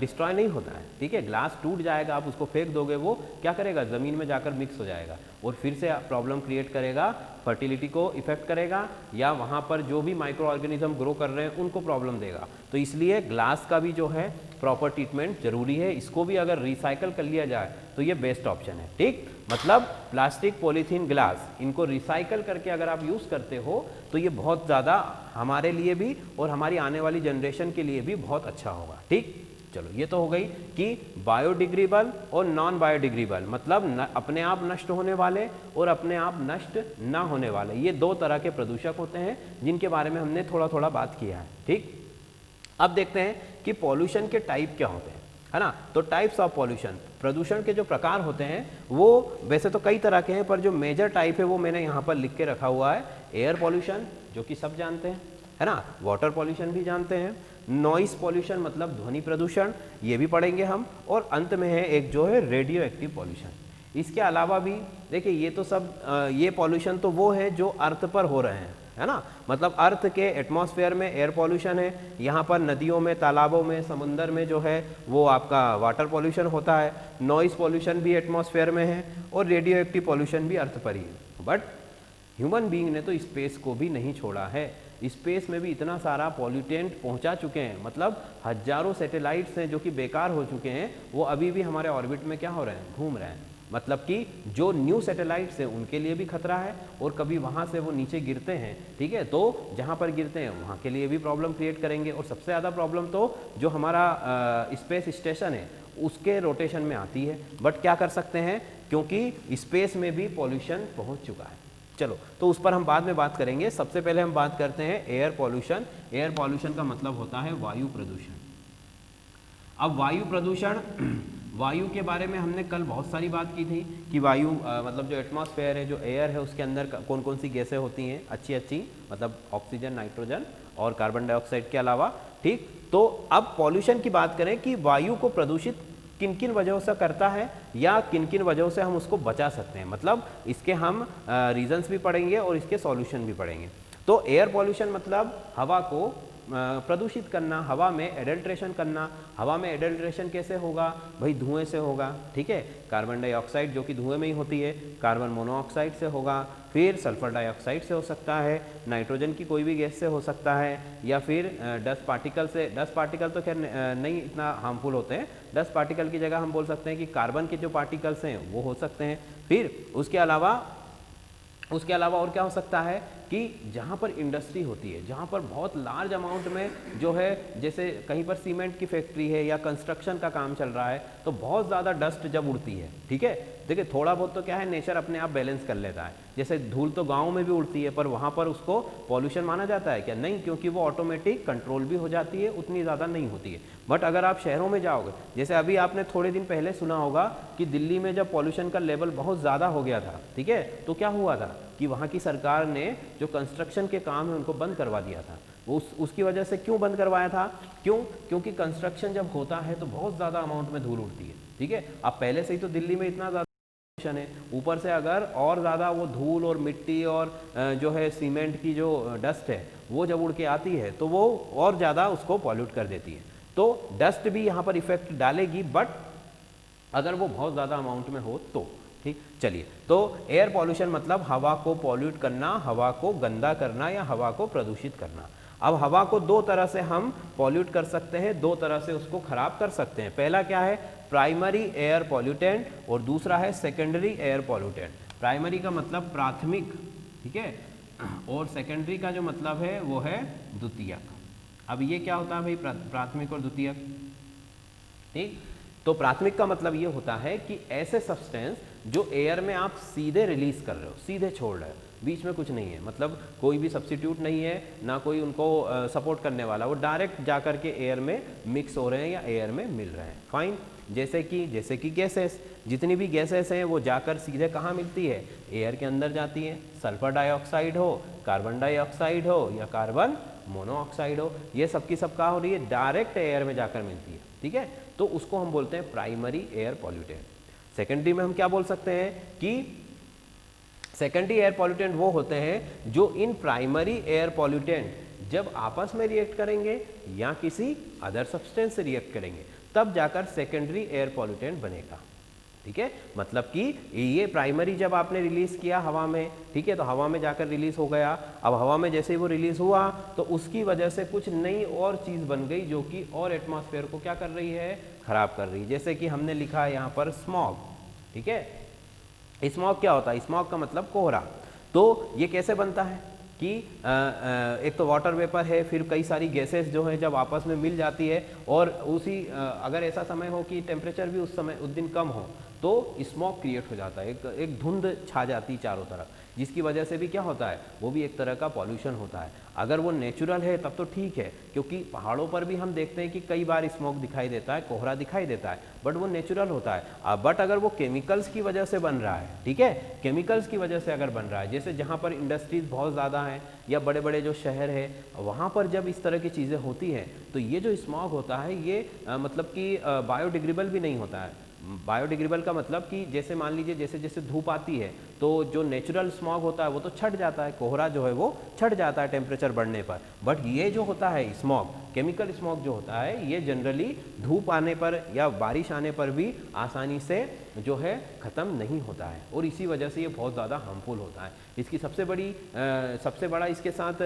डिस्ट्रॉय नहीं होता है, ठीक है। ग्लास टूट जाएगा, आप उसको फेंक दोगे, वो क्या करेगा, ज़मीन में जाकर मिक्स हो जाएगा और फिर से प्रॉब्लम क्रिएट करेगा, फर्टिलिटी को इफेक्ट करेगा, या वहाँ पर जो भी माइक्रो ऑर्गेनिज्म ग्रो कर रहे हैं उनको प्रॉब्लम देगा। तो इसलिए ग्लास का भी जो है प्रॉपर ट्रीटमेंट जरूरी है, इसको भी अगर रिसाइकल कर लिया जाए तो ये बेस्ट ऑप्शन है, ठीक। मतलब प्लास्टिक, पॉलीथीन, ग्लास, इनको रिसाइकल करके अगर आप यूज़ करते हो तो ये बहुत ज़्यादा हमारे लिए भी और हमारी आने वाली जनरेशन के लिए भी बहुत अच्छा होगा, ठीक। चलो ये तो हो गई कि बायोडिग्रेडेबल और नॉन बायोडिग्रेडेबल, मतलब अपने आप नष्ट होने वाले और अपने आप नष्ट ना होने वाले, ये दो तरह के प्रदूषक होते हैं जिनके बारे में हमने थोड़ा थोड़ा बात किया है, ठीक। अब देखते हैं कि पॉल्यूशन के टाइप क्या होते हैं, है ना। तो टाइप्स ऑफ पॉल्यूशन, प्रदूषण के जो प्रकार होते हैं वो वैसे तो कई तरह के हैं, पर जो मेजर टाइप है वो मैंने यहाँ पर लिख के रखा हुआ है। एयर पॉल्यूशन जो कि सब जानते हैं, है ना, वाटर पॉल्यूशन भी जानते हैं, नॉइस पॉल्यूशन मतलब ध्वनि प्रदूषण, ये भी पढ़ेंगे हम, और अंत में है एक जो है रेडियो एक्टिव पॉल्यूशन। इसके अलावा भी देखिए ये तो सब ये पॉल्यूशन तो वो है जो अर्थ पर हो रहे हैं, है ना, मतलब अर्थ के एटमॉस्फेयर में एयर पॉल्यूशन है, यहाँ पर नदियों में, तालाबों में, समुंदर में जो है वो आपका वाटर पॉल्यूशन होता है, नॉइस पॉल्यूशन भी एटमॉस्फेयर में है, और रेडियो एक्टिव पॉल्यूशन भी अर्थ पर ही है। बट ह्यूमन बीइंग ने तो स्पेस को भी नहीं छोड़ा है, स्पेस में भी इतना सारा पॉल्यूटेंट पहुंचा चुके हैं, मतलब हजारों सैटेलाइट्स हैं जो कि बेकार हो चुके हैं, वो अभी भी हमारे ऑर्बिट में क्या हो रहे हैं, घूम रहे हैं। मतलब कि जो न्यू सैटेलाइट्स हैं उनके लिए भी खतरा है, और कभी वहाँ से वो नीचे गिरते हैं, ठीक है, तो जहाँ पर गिरते हैं वहाँ के लिए भी प्रॉब्लम क्रिएट करेंगे। और सबसे ज़्यादा प्रॉब्लम तो जो हमारा स्पेस स्टेशन है उसके रोटेशन में आती है। बट क्या कर सकते हैं, क्योंकि स्पेस में भी पॉल्यूशन पहुँच चुका है। चलो तो उस पर हम बाद में बात करेंगे। सबसे पहले हम बात करते हैं एयर पॉल्यूशन। एयर पॉल्यूशन का मतलब होता है वायु प्रदूषण। अब वायु प्रदूषण, वायु के बारे में हमने कल बहुत सारी बात की थी कि वायु मतलब जो एटमॉस्फेयर है, जो एयर है, उसके अंदर कौन कौन सी गैसें होती हैं अच्छी मतलब ऑक्सीजन, नाइट्रोजन और कार्बन डाइऑक्साइड के अलावा, ठीक। तो अब पॉल्यूशन की बात करें कि वायु को प्रदूषित किन किन वजहों से करता है या किन किन वजहों से हम उसको बचा सकते हैं, मतलब इसके हम रीजंस भी पढ़ेंगे और इसके सॉल्यूशन भी पढ़ेंगे। तो एयर पॉल्यूशन मतलब हवा को प्रदूषित करना, हवा में एडल्ट्रेशन करना। हवा में एडल्ट्रेशन कैसे होगा भाई, धुएं से होगा, ठीक है। कार्बन डाइऑक्साइड जो कि धुएं में ही होती है, कार्बन मोनोऑक्साइड से होगा, फिर सल्फर डाइऑक्साइड से हो सकता है, नाइट्रोजन की कोई भी गैस से हो सकता है, या फिर डस्ट पार्टिकल से। डस्ट पार्टिकल तो खैर नहीं इतना हार्मफुल होते हैं, डस्ट पार्टिकल की जगह हम बोल सकते हैं कि कार्बन के जो पार्टिकल्स हैं वो हो सकते हैं। फिर उसके अलावा और क्या हो सकता है कि जहाँ पर इंडस्ट्री होती है, जहाँ पर बहुत लार्ज अमाउंट में जो है, जैसे कहीं पर सीमेंट की फैक्ट्री है या कंस्ट्रक्शन का काम चल रहा है, तो बहुत ज़्यादा डस्ट जब उड़ती है, ठीक है, देखिए थोड़ा बहुत तो क्या है, नेचर अपने आप बैलेंस कर लेता है। जैसे धूल तो गाँव में भी उड़ती है, पर वहाँ पर उसको पॉल्यूशन माना जाता है क्या? नहीं, क्योंकि वो ऑटोमेटिक कंट्रोल भी हो जाती है, उतनी ज़्यादा नहीं होती है। बट अगर आप शहरों में जाओगे, जैसे अभी आपने थोड़े दिन पहले सुना होगा कि दिल्ली में जब पॉल्यूशन का लेवल बहुत ज़्यादा हो गया था, ठीक है, तो क्या हुआ था कि वहाँ की सरकार ने जो कंस्ट्रक्शन के काम है उनको बंद करवा दिया था। वो उसकी वजह से क्यों बंद करवाया था? क्यों? क्योंकि कंस्ट्रक्शन जब होता है तो बहुत ज़्यादा अमाउंट में धूल उड़ती है, ठीक है। अब पहले से ही तो दिल्ली में इतना ज़्यादा है, ऊपर से अगर और ज़्यादा वो धूल और मिट्टी और जो है सीमेंट की जो डस्ट है वो जब उड़ के आती है तो वो और ज़्यादा उसको पॉल्यूट कर देती है। तो डस्ट भी यहाँ पर इफेक्ट डालेगी, बट अगर वो बहुत ज़्यादा अमाउंट में हो तो, ठीक। चलिए, तो एयर पॉल्यूशन मतलब हवा को पॉल्यूट करना, हवा को गंदा करना या हवा को प्रदूषित करना। अब हवा को दो तरह से हम पॉल्यूट कर सकते हैं, दो तरह से उसको खराब कर सकते हैं। पहला क्या है? प्राइमरी एयर पॉल्यूटेंट, और दूसरा है सेकेंडरी एयर पॉल्यूटेंट। प्राइमरी का मतलब प्राथमिक, ठीक है, और सेकेंडरी का जो मतलब है वो है द्वितीयक। अब ये क्या होता है भाई, प्राथमिक और द्वितीयक, ठीक। तो प्राथमिक का मतलब ये होता है कि ऐसे सब्सटेंस जो एयर में आप सीधे रिलीज कर रहे हो, सीधे छोड़ रहे हो, बीच में कुछ नहीं है, मतलब कोई भी सब्स्टिट्यूट नहीं है, ना कोई उनको सपोर्ट करने वाला, वो डायरेक्ट जाकर के एयर में मिक्स हो रहे हैं या एयर में मिल रहे हैं। फाइन। जैसे कि गैसेस, जितनी भी गैसेस हैं वो जाकर सीधे कहाँ मिलती है? एयर के अंदर जाती है। सल्फर डाइऑक्साइड हो, कार्बन डाइऑक्साइड हो या कार्बन मोनोऑक्साइड हो, ये सब की सब कहाँ हो रही है? डायरेक्ट एयर में जाकर मिलती है, ठीक है। तो उसको हम बोलते हैं प्राइमरी एयर पॉल्यूटेंट। सेकेंडरी में हम क्या बोल सकते हैं कि सेकेंडरी एयर पॉल्यूटेंट वो होते हैं जो इन प्राइमरी एयर पॉल्यूटेंट जब आपस में रिएक्ट करेंगे या किसी अदर सब्सटेंस से रिएक्ट करेंगे, तब जाकर सेकेंडरी एयर पॉल्यूटेंट बनेगा, ठीक है। मतलब कि ये प्राइमरी जब आपने रिलीज किया हवा में, ठीक है, तो हवा में जाकर रिलीज हो गया। अब हवा में जैसे ही वो रिलीज हुआ तो उसकी वजह से कुछ नई और चीज बन गई जो कि और एटमॉस्फेयर को क्या कर रही है? खराब कर रही है। जैसे कि हमने लिखा है यहाँ पर स्मॉग, ठीक है। स्मॉग क्या होता है? स्मॉग का मतलब कोहरा। तो ये कैसे बनता है कि एक तो वाटर वेपर है, फिर कई सारी गैसेस जो है जब आपस में मिल जाती है, और उसी अगर ऐसा समय हो कि टेम्परेचर भी उस दिन कम हो, तो स्मॉग क्रिएट हो जाता है, एक धुंध छा जाती चारों तरफ, जिसकी वजह से भी क्या होता है? वो भी एक तरह का पॉल्यूशन होता है। अगर वो नेचुरल है तब तो ठीक है, क्योंकि पहाड़ों पर भी हम देखते हैं कि कई बार स्मोक दिखाई देता है, कोहरा दिखाई देता है, बट वो नेचुरल होता है। बट अगर वो केमिकल्स की वजह से बन रहा है, ठीक है, केमिकल्स की वजह से अगर बन रहा है, जैसे जहाँ पर इंडस्ट्रीज बहुत ज़्यादा हैं या बड़े बड़े जो शहर है, वहाँ पर जब इस तरह की चीज़ें होती हैं तो ये जो स्मॉग होता है ये मतलब कि बायोडिग्रेडेबल भी नहीं होता है। बायोडिग्रेडेबल का मतलब कि जैसे मान लीजिए जैसे जैसे धूप आती है तो जो नेचुरल स्मॉग होता है वो तो छट जाता है, कोहरा जो है वो छट जाता है टेम्परेचर बढ़ने पर। बट ये जो होता है स्मॉग, केमिकल स्मॉग जो होता है, ये जनरली धूप आने पर या बारिश आने पर भी आसानी से जो है ख़त्म नहीं होता है, और इसी वजह से ये बहुत ज़्यादा हार्मफुल होता है। इसकी सबसे बड़ा इसके साथ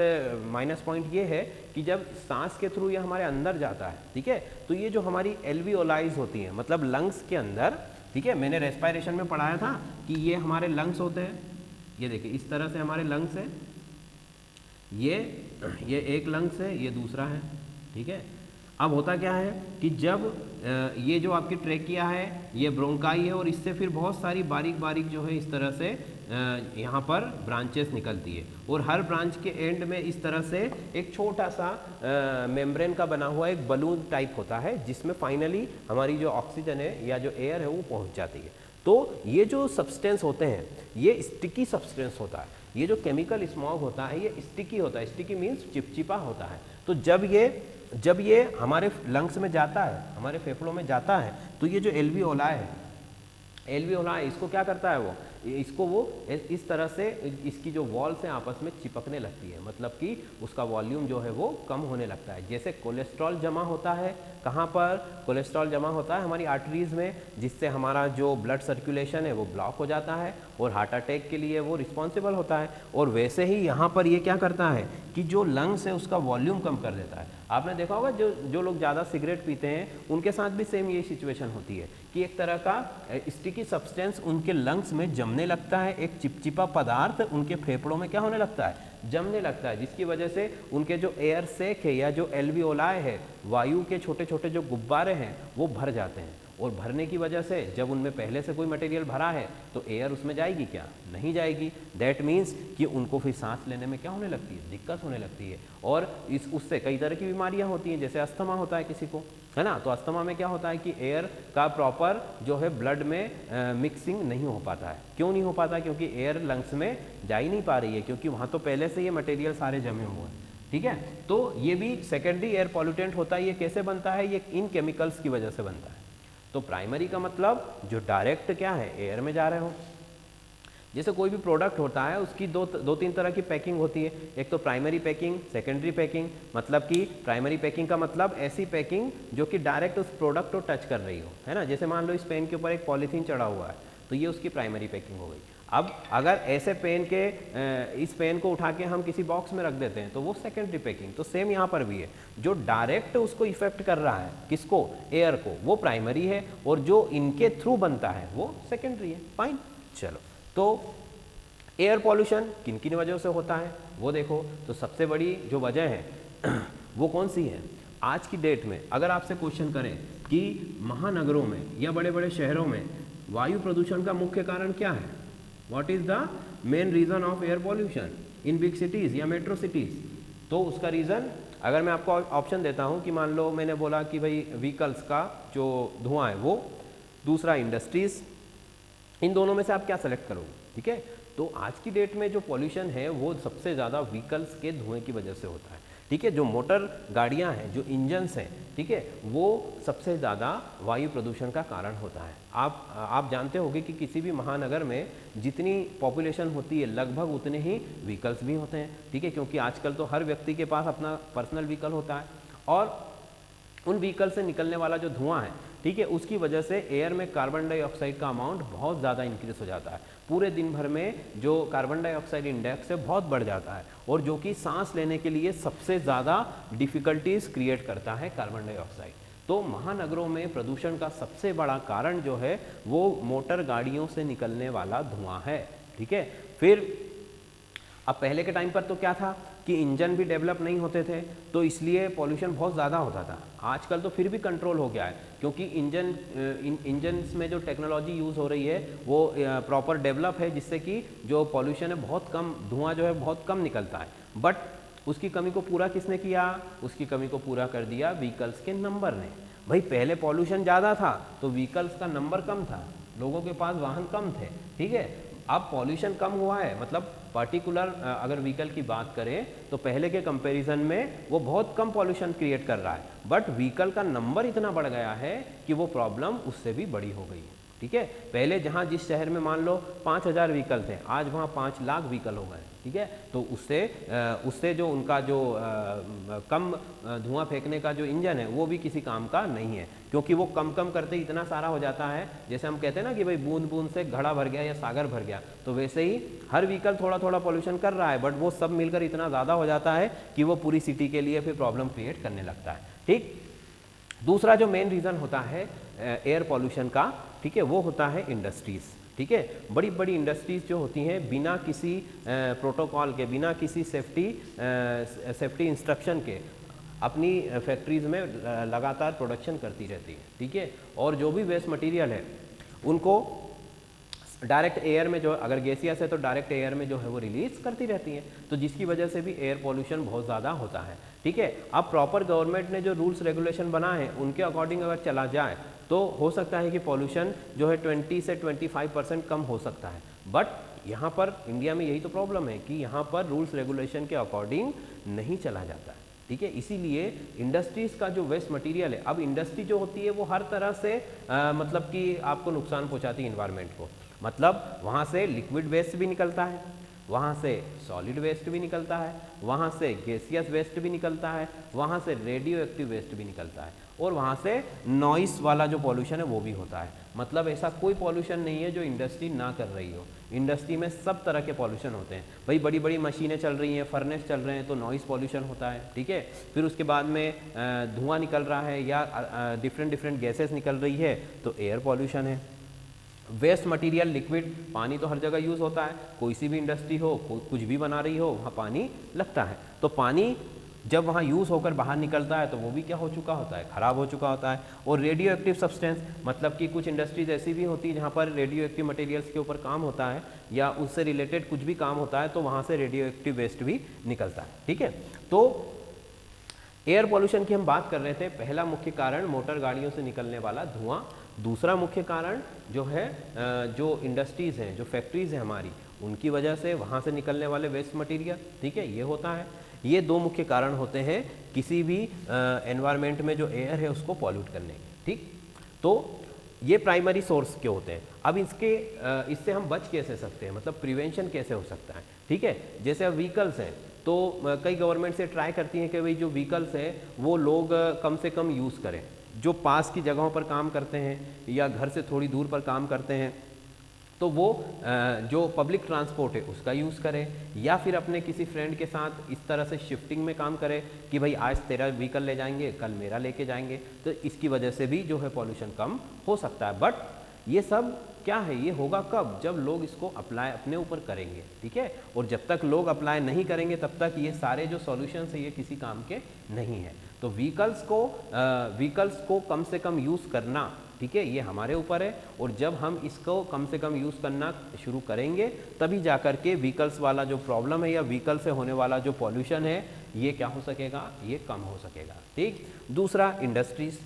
माइनस पॉइंट ये है कि जब सांस के थ्रू ये हमारे अंदर जाता है, ठीक है, तो ये जो हमारी एल्वियोलाइज होती हैं, मतलब लंग्स के अंदर, ठीक है, मैंने रेस्पिरेशन में पढ़ाया था कि ये हमारे लंग्स होते हैं। ये देखिए इस तरह से हमारे लंग्स है, ये एक लंग्स है, ये दूसरा है, ठीक है। अब होता क्या है कि जब ये जो आपकी ट्रेकिया है ये ब्रोंकाई है, और इससे फिर बहुत सारी बारीक बारीक जो है इस तरह से यहाँ पर ब्रांचेस निकलती है, और हर ब्रांच के एंड में इस तरह से एक छोटा सा मेम्ब्रेन का बना हुआ एक बलून टाइप होता है, जिसमें फाइनली हमारी जो ऑक्सीजन है या जो एयर है वो पहुँच जाती है। तो ये जो सब्सटेंस होते हैं ये स्टिकी सब्सटेंस होता है। ये जो केमिकल स्मॉग होता है ये स्टिकी होता है, स्टिकी मीन्स चिपचिपा होता है। तो जब ये हमारे लंग्स में जाता है, हमारे फेफड़ों में जाता है, तो ये जो एल्वियोलाई है, इसको क्या करता है वो इस तरह से इसकी जो वॉल्स हैं आपस में चिपकने लगती है, मतलब कि उसका वॉल्यूम जो है वो कम होने लगता है। जैसे कोलेस्ट्रॉल जमा होता है, कहाँ पर कोलेस्ट्रॉल जमा होता है? हमारी आर्टरीज में, जिससे हमारा जो ब्लड सर्कुलेशन है वो ब्लॉक हो जाता है और हार्ट अटैक के लिए वो रिस्पॉन्सिबल होता है। और वैसे ही यहाँ पर ये क्या करता है कि जो लंग्स है उसका वॉल्यूम कम कर देता है। आपने देखा होगा जो लोग ज़्यादा सिगरेट पीते हैं उनके साथ भी सेम यही सिचुएशन होती है कि एक तरह का स्टिकी सब्सटेंस उनके लंग्स में जमने लगता है, एक चिपचिपा पदार्थ उनके फेफड़ों में क्या होने लगता है, जमने लगता है, जिसकी वजह से उनके जो एयर सेक है या जो एल्वियोलाई है, वायु के छोटे छोटे जो गुब्बारे हैं वो भर जाते हैं, और भरने की वजह से जब उनमें पहले से कोई मटेरियल भरा है तो एयर उसमें जाएगी क्या, नहीं जाएगी। दैट मीन्स कि उनको फिर सांस लेने में क्या होने लगती है, दिक्कत होने लगती है, और उससे कई तरह की बीमारियां होती हैं, जैसे अस्थमा होता है किसी को, है ना। तो अस्थमा में क्या होता है कि एयर का प्रॉपर जो है ब्लड में मिक्सिंग नहीं हो पाता है। क्यों नहीं हो पाता, क्योंकि एयर लंग्स में जा ही नहीं पा रही है, क्योंकि वहाँ तो पहले से ये मटेरियल सारे जमे हुए हैं, ठीक है। तो ये भी सेकेंडरी एयर पॉल्यूटेंट होता है। ये कैसे बनता है, ये इन केमिकल्स की वजह से बनता है। तो प्राइमरी का मतलब जो डायरेक्ट क्या है, एयर में जा रहे हो। जैसे कोई भी प्रोडक्ट होता है उसकी दो तीन तरह की पैकिंग होती है, एक तो प्राइमरी पैकिंग, सेकेंडरी पैकिंग। मतलब कि प्राइमरी पैकिंग का मतलब ऐसी पैकिंग जो कि डायरेक्ट उस प्रोडक्ट को टच कर रही हो, है ना। जैसे मान लो इस पेन के ऊपर एक पॉलीथीन चढ़ा हुआ है तो ये उसकी प्राइमरी पैकिंग हो गई। अब अगर ऐसे पेन के इस पेन को उठा के हम किसी बॉक्स में रख देते हैं तो वो सेकेंडरी पैकिंग। तो सेम यहाँ पर भी है, जो डायरेक्ट उसको इफेक्ट कर रहा है किसको, एयर को, वो प्राइमरी है, और जो इनके थ्रू बनता है वो सेकेंडरी है। फाइन, चलो। तो एयर पॉल्यूशन किन किन वजहों से होता है वो देखो। तो सबसे बड़ी जो वजह है वो कौन सी है, आज की डेट में अगर आपसे क्वेश्चन करें कि महानगरों में या बड़े बड़े शहरों में वायु प्रदूषण का मुख्य कारण क्या है, what is the main reason of air pollution in big cities या मेट्रो सिटीज, तो उसका रीजन अगर मैं आपको ऑप्शन देता हूं कि मान लो मैंने बोला कि भाई व्हीकल्स का जो धुआं है वो, दूसरा इंडस्ट्रीज, इन दोनों में से आप क्या सेलेक्ट करोगे, ठीक है। तो आज की डेट में जो पॉल्यूशन है वो सबसे ज़्यादा व्हीकल्स के धुएं की वजह से होता है, ठीक है। जो मोटर गाड़ियां हैं, जो इंजन्स हैं, ठीक है, वो सबसे ज़्यादा वायु प्रदूषण का कारण होता है। आप जानते होंगे कि किसी भी महानगर में जितनी पॉपुलेशन होती है लगभग उतने ही व्हीकल्स भी होते हैं, ठीक है, क्योंकि आजकल तो हर व्यक्ति के पास अपना पर्सनल व्हीकल होता है, और उन व्हीकल से निकलने वाला जो धुआं है, ठीक है, उसकी वजह से एयर में कार्बन डाइऑक्साइड का अमाउंट बहुत ज़्यादा इंक्रीज हो जाता है। पूरे दिन भर में जो कार्बन डाइऑक्साइड इंडेक्स है बहुत बढ़ जाता है, और जो कि सांस लेने के लिए सबसे ज़्यादा डिफ़िकल्टीज क्रिएट करता है कार्बन डाइऑक्साइड। तो महानगरों में प्रदूषण का सबसे बड़ा कारण जो है वो मोटर गाड़ियों से निकलने वाला धुआं है, ठीक है। फिर अब पहले के टाइम पर तो क्या था कि इंजन भी डेवलप नहीं होते थे, तो इसलिए पॉल्यूशन बहुत ज़्यादा होता था। आजकल तो फिर भी कंट्रोल हो गया है, क्योंकि इंजन्स में जो टेक्नोलॉजी यूज़ हो रही है वो प्रॉपर डेवलप है, जिससे कि जो पॉल्यूशन है बहुत कम, धुआं जो है बहुत कम निकलता है। बट उसकी कमी को पूरा किसने किया, उसकी कमी को पूरा कर दिया व्हीकल्स के नंबर ने। भाई पहले पॉल्यूशन ज़्यादा था तो व्हीकल्स का नंबर कम था, लोगों के पास वाहन कम थे, ठीक है। अब पॉल्यूशन कम हुआ है, मतलब पर्टिकुलर अगर व्हीकल की बात करें तो पहले के कंपैरिजन में वो बहुत कम पॉल्यूशन क्रिएट कर रहा है, बट व्हीकल का नंबर इतना बढ़ गया है कि वो प्रॉब्लम उससे भी बड़ी हो गई है, ठीक है। पहले जहाँ जिस शहर में मान लो 5000 व्हीकल थे, आज वहाँ 5 लाख व्हीकल हो गए, ठीक है। तो उससे जो उनका जो कम धुआं फेंकने का जो इंजन है वो भी किसी काम का नहीं है, क्योंकि वो कम कम करते इतना सारा हो जाता है। जैसे हम कहते हैं ना कि भाई बूंद बूंद से घड़ा भर गया या सागर भर गया, तो वैसे ही हर व्हीकल थोड़ा थोड़ा पॉल्यूशन कर रहा है, बट वो सब मिलकर इतना ज़्यादा हो जाता है कि वो पूरी सिटी के लिए फिर प्रॉब्लम क्रिएट करने लगता है, ठीक। दूसरा जो मेन रीज़न होता है एयर पॉल्यूशन का, ठीक है, वो होता है इंडस्ट्रीज़, ठीक है। बड़ी बड़ी इंडस्ट्रीज़ जो होती हैं बिना किसी प्रोटोकॉल के, बिना किसी सेफ्टी इंस्ट्रक्शन के अपनी फैक्ट्रीज़ में लगातार प्रोडक्शन करती रहती है, ठीक है। और जो भी वेस्ट मटेरियल है उनको डायरेक्ट एयर में, जो अगर गैसियस है तो डायरेक्ट एयर में जो है वो रिलीज़ करती रहती है, तो जिसकी वजह से भी एयर पॉल्यूशन बहुत ज़्यादा होता है, ठीक है। अब प्रॉपर गवर्नमेंट ने जो रूल्स रेगुलेशन बनाए हैं उनके अकॉर्डिंग अगर चला जाए तो हो सकता है कि पॉल्यूशन जो है 20 से 25% कम हो सकता है। बट यहाँ पर इंडिया में यही तो प्रॉब्लम है कि यहाँ पर रूल्स रेगुलेशन के अकॉर्डिंग नहीं चला जाता है, ठीक है। इसीलिए इंडस्ट्रीज़ का जो वेस्ट मटेरियल है, अब इंडस्ट्री जो होती है वो हर तरह से मतलब कि आपको नुकसान पहुँचाती है इन्वायरमेंट को। मतलब वहाँ से लिक्विड वेस्ट भी निकलता है, वहाँ से सॉलिड वेस्ट भी निकलता है, वहाँ से गैसियस वेस्ट भी निकलता है, वहाँ से रेडियो एक्टिव वेस्ट भी निकलता है, और वहाँ से नॉइस वाला जो पॉल्यूशन है वो भी होता है। मतलब ऐसा कोई पॉल्यूशन नहीं है जो इंडस्ट्री ना कर रही हो, इंडस्ट्री में सब तरह के पॉल्यूशन होते हैं। भाई बड़ी बड़ी मशीनें चल रही हैं, फर्नेस चल रहे हैं तो नॉइस पॉल्यूशन होता है, ठीक है। फिर उसके बाद में धुआं निकल रहा है या डिफरेंट गैसेस निकल रही है तो एयर पॉल्यूशन है। वेस्ट मटेरियल लिक्विड, पानी तो हर जगह यूज़ होता है, कोई सी भी इंडस्ट्री हो, कुछ भी बना रही हो, वहाँ पानी लगता है। तो पानी जब वहाँ यूज़ होकर बाहर निकलता है तो वो भी क्या हो चुका होता है, ख़राब हो चुका होता है। और रेडियो एक्टिव सब्सटेंस, मतलब कि कुछ इंडस्ट्रीज ऐसी भी होती है जहाँ पर रेडियो एक्टिव मटेरियल्स के ऊपर काम होता है या उससे रिलेटेड कुछ भी काम होता है तो वहाँ से रेडियो एक्टिव वेस्ट भी निकलता है, ठीक है। तो एयर पॉल्यूशन की हम बात कर रहे थे। पहला मुख्य कारण मोटर गाड़ियों से निकलने वाला धुआं, दूसरा मुख्य कारण जो है जो इंडस्ट्रीज़ हैं, जो फैक्ट्रीज़ हैं हमारी, उनकी वजह से वहाँ से निकलने वाले वेस्ट मटेरियल, ठीक है, ये होता है। ये दो मुख्य कारण होते हैं किसी भी एनवायरनमेंट में जो एयर है उसको पॉल्यूट करने के, ठीक। तो ये प्राइमरी सोर्स के होते हैं। अब इससे हम बच कैसे सकते हैं, मतलब प्रिवेंशन कैसे हो सकता है, ठीक है। जैसे अब व्हीकल्स हैं तो कई गवर्नमेंट से ट्राई करती हैं कि भाई जो व्हीकल्स हैं वो लोग कम से कम यूज़ करें, जो पास की जगहों पर काम करते हैं या घर से थोड़ी दूर पर काम करते हैं तो वो जो पब्लिक ट्रांसपोर्ट है उसका यूज़ करें, या फिर अपने किसी फ्रेंड के साथ इस तरह से शिफ्टिंग में काम करें कि भाई आज तेरा व्हीकल ले जाएंगे, कल मेरा लेके जाएंगे, तो इसकी वजह से भी जो है पॉल्यूशन कम हो सकता है। बट ये सब क्या है, ये होगा कब, जब लोग इसको अप्लाई अपने ऊपर करेंगे, ठीक है। और जब तक लोग अप्लाई नहीं करेंगे तब तक ये सारे जो सॉल्यूशंस है ये किसी काम के नहीं है। तो व्हीकल्स को कम से कम यूज़ करना, ठीक है, ये हमारे ऊपर है। और जब हम इसको कम से कम यूज़ करना शुरू करेंगे तभी जा कर के व्हीकल्स वाला जो प्रॉब्लम है या व्हीकल से होने वाला जो पॉल्यूशन है ये क्या हो सकेगा, ये कम हो सकेगा, ठीक। दूसरा इंडस्ट्रीज़,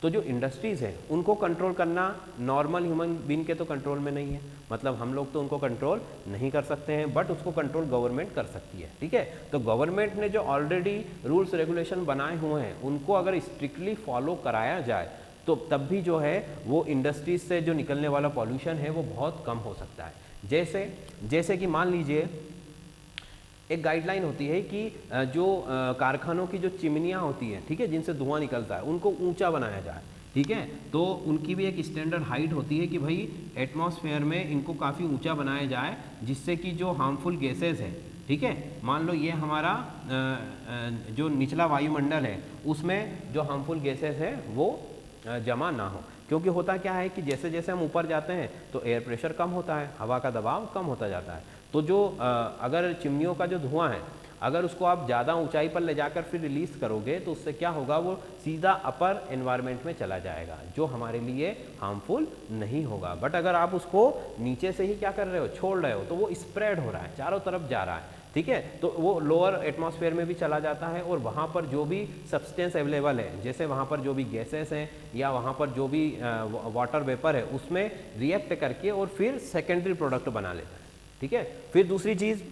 तो जो इंडस्ट्रीज़ हैं उनको कंट्रोल करना नॉर्मल ह्यूमन बीइंग के तो कंट्रोल में नहीं है, मतलब हम लोग तो उनको कंट्रोल नहीं कर सकते हैं, बट उसको कंट्रोल गवर्नमेंट कर सकती है, ठीक है। तो गवर्नमेंट ने जो ऑलरेडी रूल्स रेगुलेशन बनाए हुए हैं उनको अगर स्ट्रिक्टली फॉलो कराया जाए तो तब भी जो है वो इंडस्ट्रीज से जो निकलने वाला पॉल्यूशन है वो बहुत कम हो सकता है। जैसे कि मान लीजिए एक गाइडलाइन होती है कि जो कारखानों की जो चिमनियाँ होती हैं, ठीक है, जिनसे धुआं निकलता है उनको ऊंचा बनाया जाए, ठीक है। तो उनकी भी एक स्टैंडर्ड हाइट होती है कि भाई एटमॉस्फेयर में इनको काफ़ी ऊंचा बनाया जाए जिससे कि जो हार्मफुल गैसेज हैं, ठीक है, मान लो ये हमारा जो निचला वायुमंडल है उसमें जो हार्मफुल गैसेज है वो जमा ना हो। क्योंकि होता क्या है कि जैसे जैसे हम ऊपर जाते हैं तो एयर प्रेशर कम होता है, हवा का दबाव कम होता जाता है। तो जो अगर चिमनियों का जो धुआं है अगर उसको आप ज़्यादा ऊंचाई पर ले जाकर फिर रिलीज़ करोगे तो उससे क्या होगा, वो सीधा अपर एनवायरनमेंट में चला जाएगा जो हमारे लिए हार्मफुल नहीं होगा। बट अगर आप उसको नीचे से ही क्या कर रहे हो, छोड़ रहे हो, तो वो स्प्रेड हो रहा है, चारों तरफ जा रहा है, ठीक है। तो वो लोअर एटमॉस्फेयर में भी चला जाता है और वहाँ पर जो भी सब्सटेंस अवेलेबल है, जैसे वहाँ पर जो भी गैसेस हैं या वहाँ पर जो भी वाटर वेपर है उसमें रिएक्ट करके और फिर सेकेंडरी प्रोडक्ट बना लेता है, ठीक है। फिर दूसरी चीज़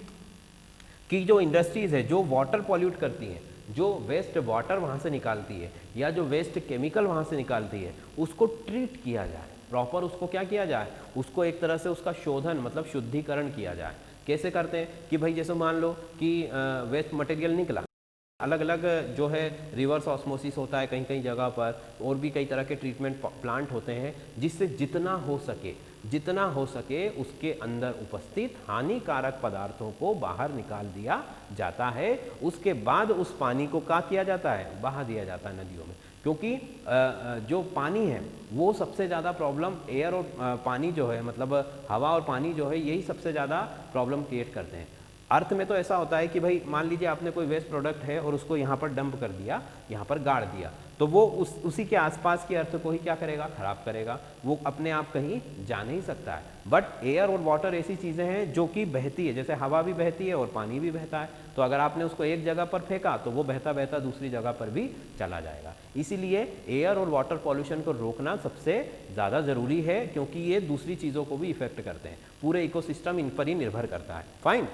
कि जो इंडस्ट्रीज़ है जो वाटर पॉल्यूट करती हैं, जो वेस्ट वाटर वहाँ से निकालती है या जो वेस्ट केमिकल वहाँ से निकालती है उसको ट्रीट किया जाए, प्रॉपर उसको क्या किया जाए, उसको एक तरह से उसका शोधन मतलब शुद्धिकरण किया जाए। कैसे करते हैं कि भाई जैसे मान लो कि वेस्ट मटेरियल निकला, अलग अलग जो है रिवर्स ऑस्मोसिस होता है कहीं कहीं जगह पर, और भी कई तरह के ट्रीटमेंट प्लांट होते हैं जिससे जितना हो सके उसके अंदर उपस्थित हानिकारक पदार्थों को बाहर निकाल दिया जाता है। उसके बाद उस पानी को क्या किया जाता है, बहा दिया जाता है नदियों में। क्योंकि जो पानी है वो सबसे ज़्यादा प्रॉब्लम, एयर और पानी जो है मतलब हवा और पानी जो है यही सबसे ज़्यादा प्रॉब्लम क्रिएट करते हैं। अर्थ में तो ऐसा होता है कि भाई मान लीजिए आपने कोई वेस्ट प्रोडक्ट है और उसको यहाँ पर डंप कर दिया, यहाँ पर गाड़ दिया, तो वो उसी के आसपास के अर्थ को ही क्या करेगा, खराब करेगा, वो अपने आप कहीं जा नहीं सकता है। बट एयर और वाटर ऐसी चीज़ें हैं जो कि बहती है, जैसे हवा भी बहती है और पानी भी बहता है, तो अगर आपने उसको एक जगह पर फेंका तो वो बहता बहता दूसरी जगह पर भी चला जाएगा। इसीलिए एयर और वाटर पॉल्यूशन को रोकना सबसे ज़्यादा ज़रूरी है, क्योंकि ये दूसरी चीज़ों को भी इफेक्ट करते हैं, पूरे इकोसिस्टम इन पर ही निर्भर करता है। फाइन,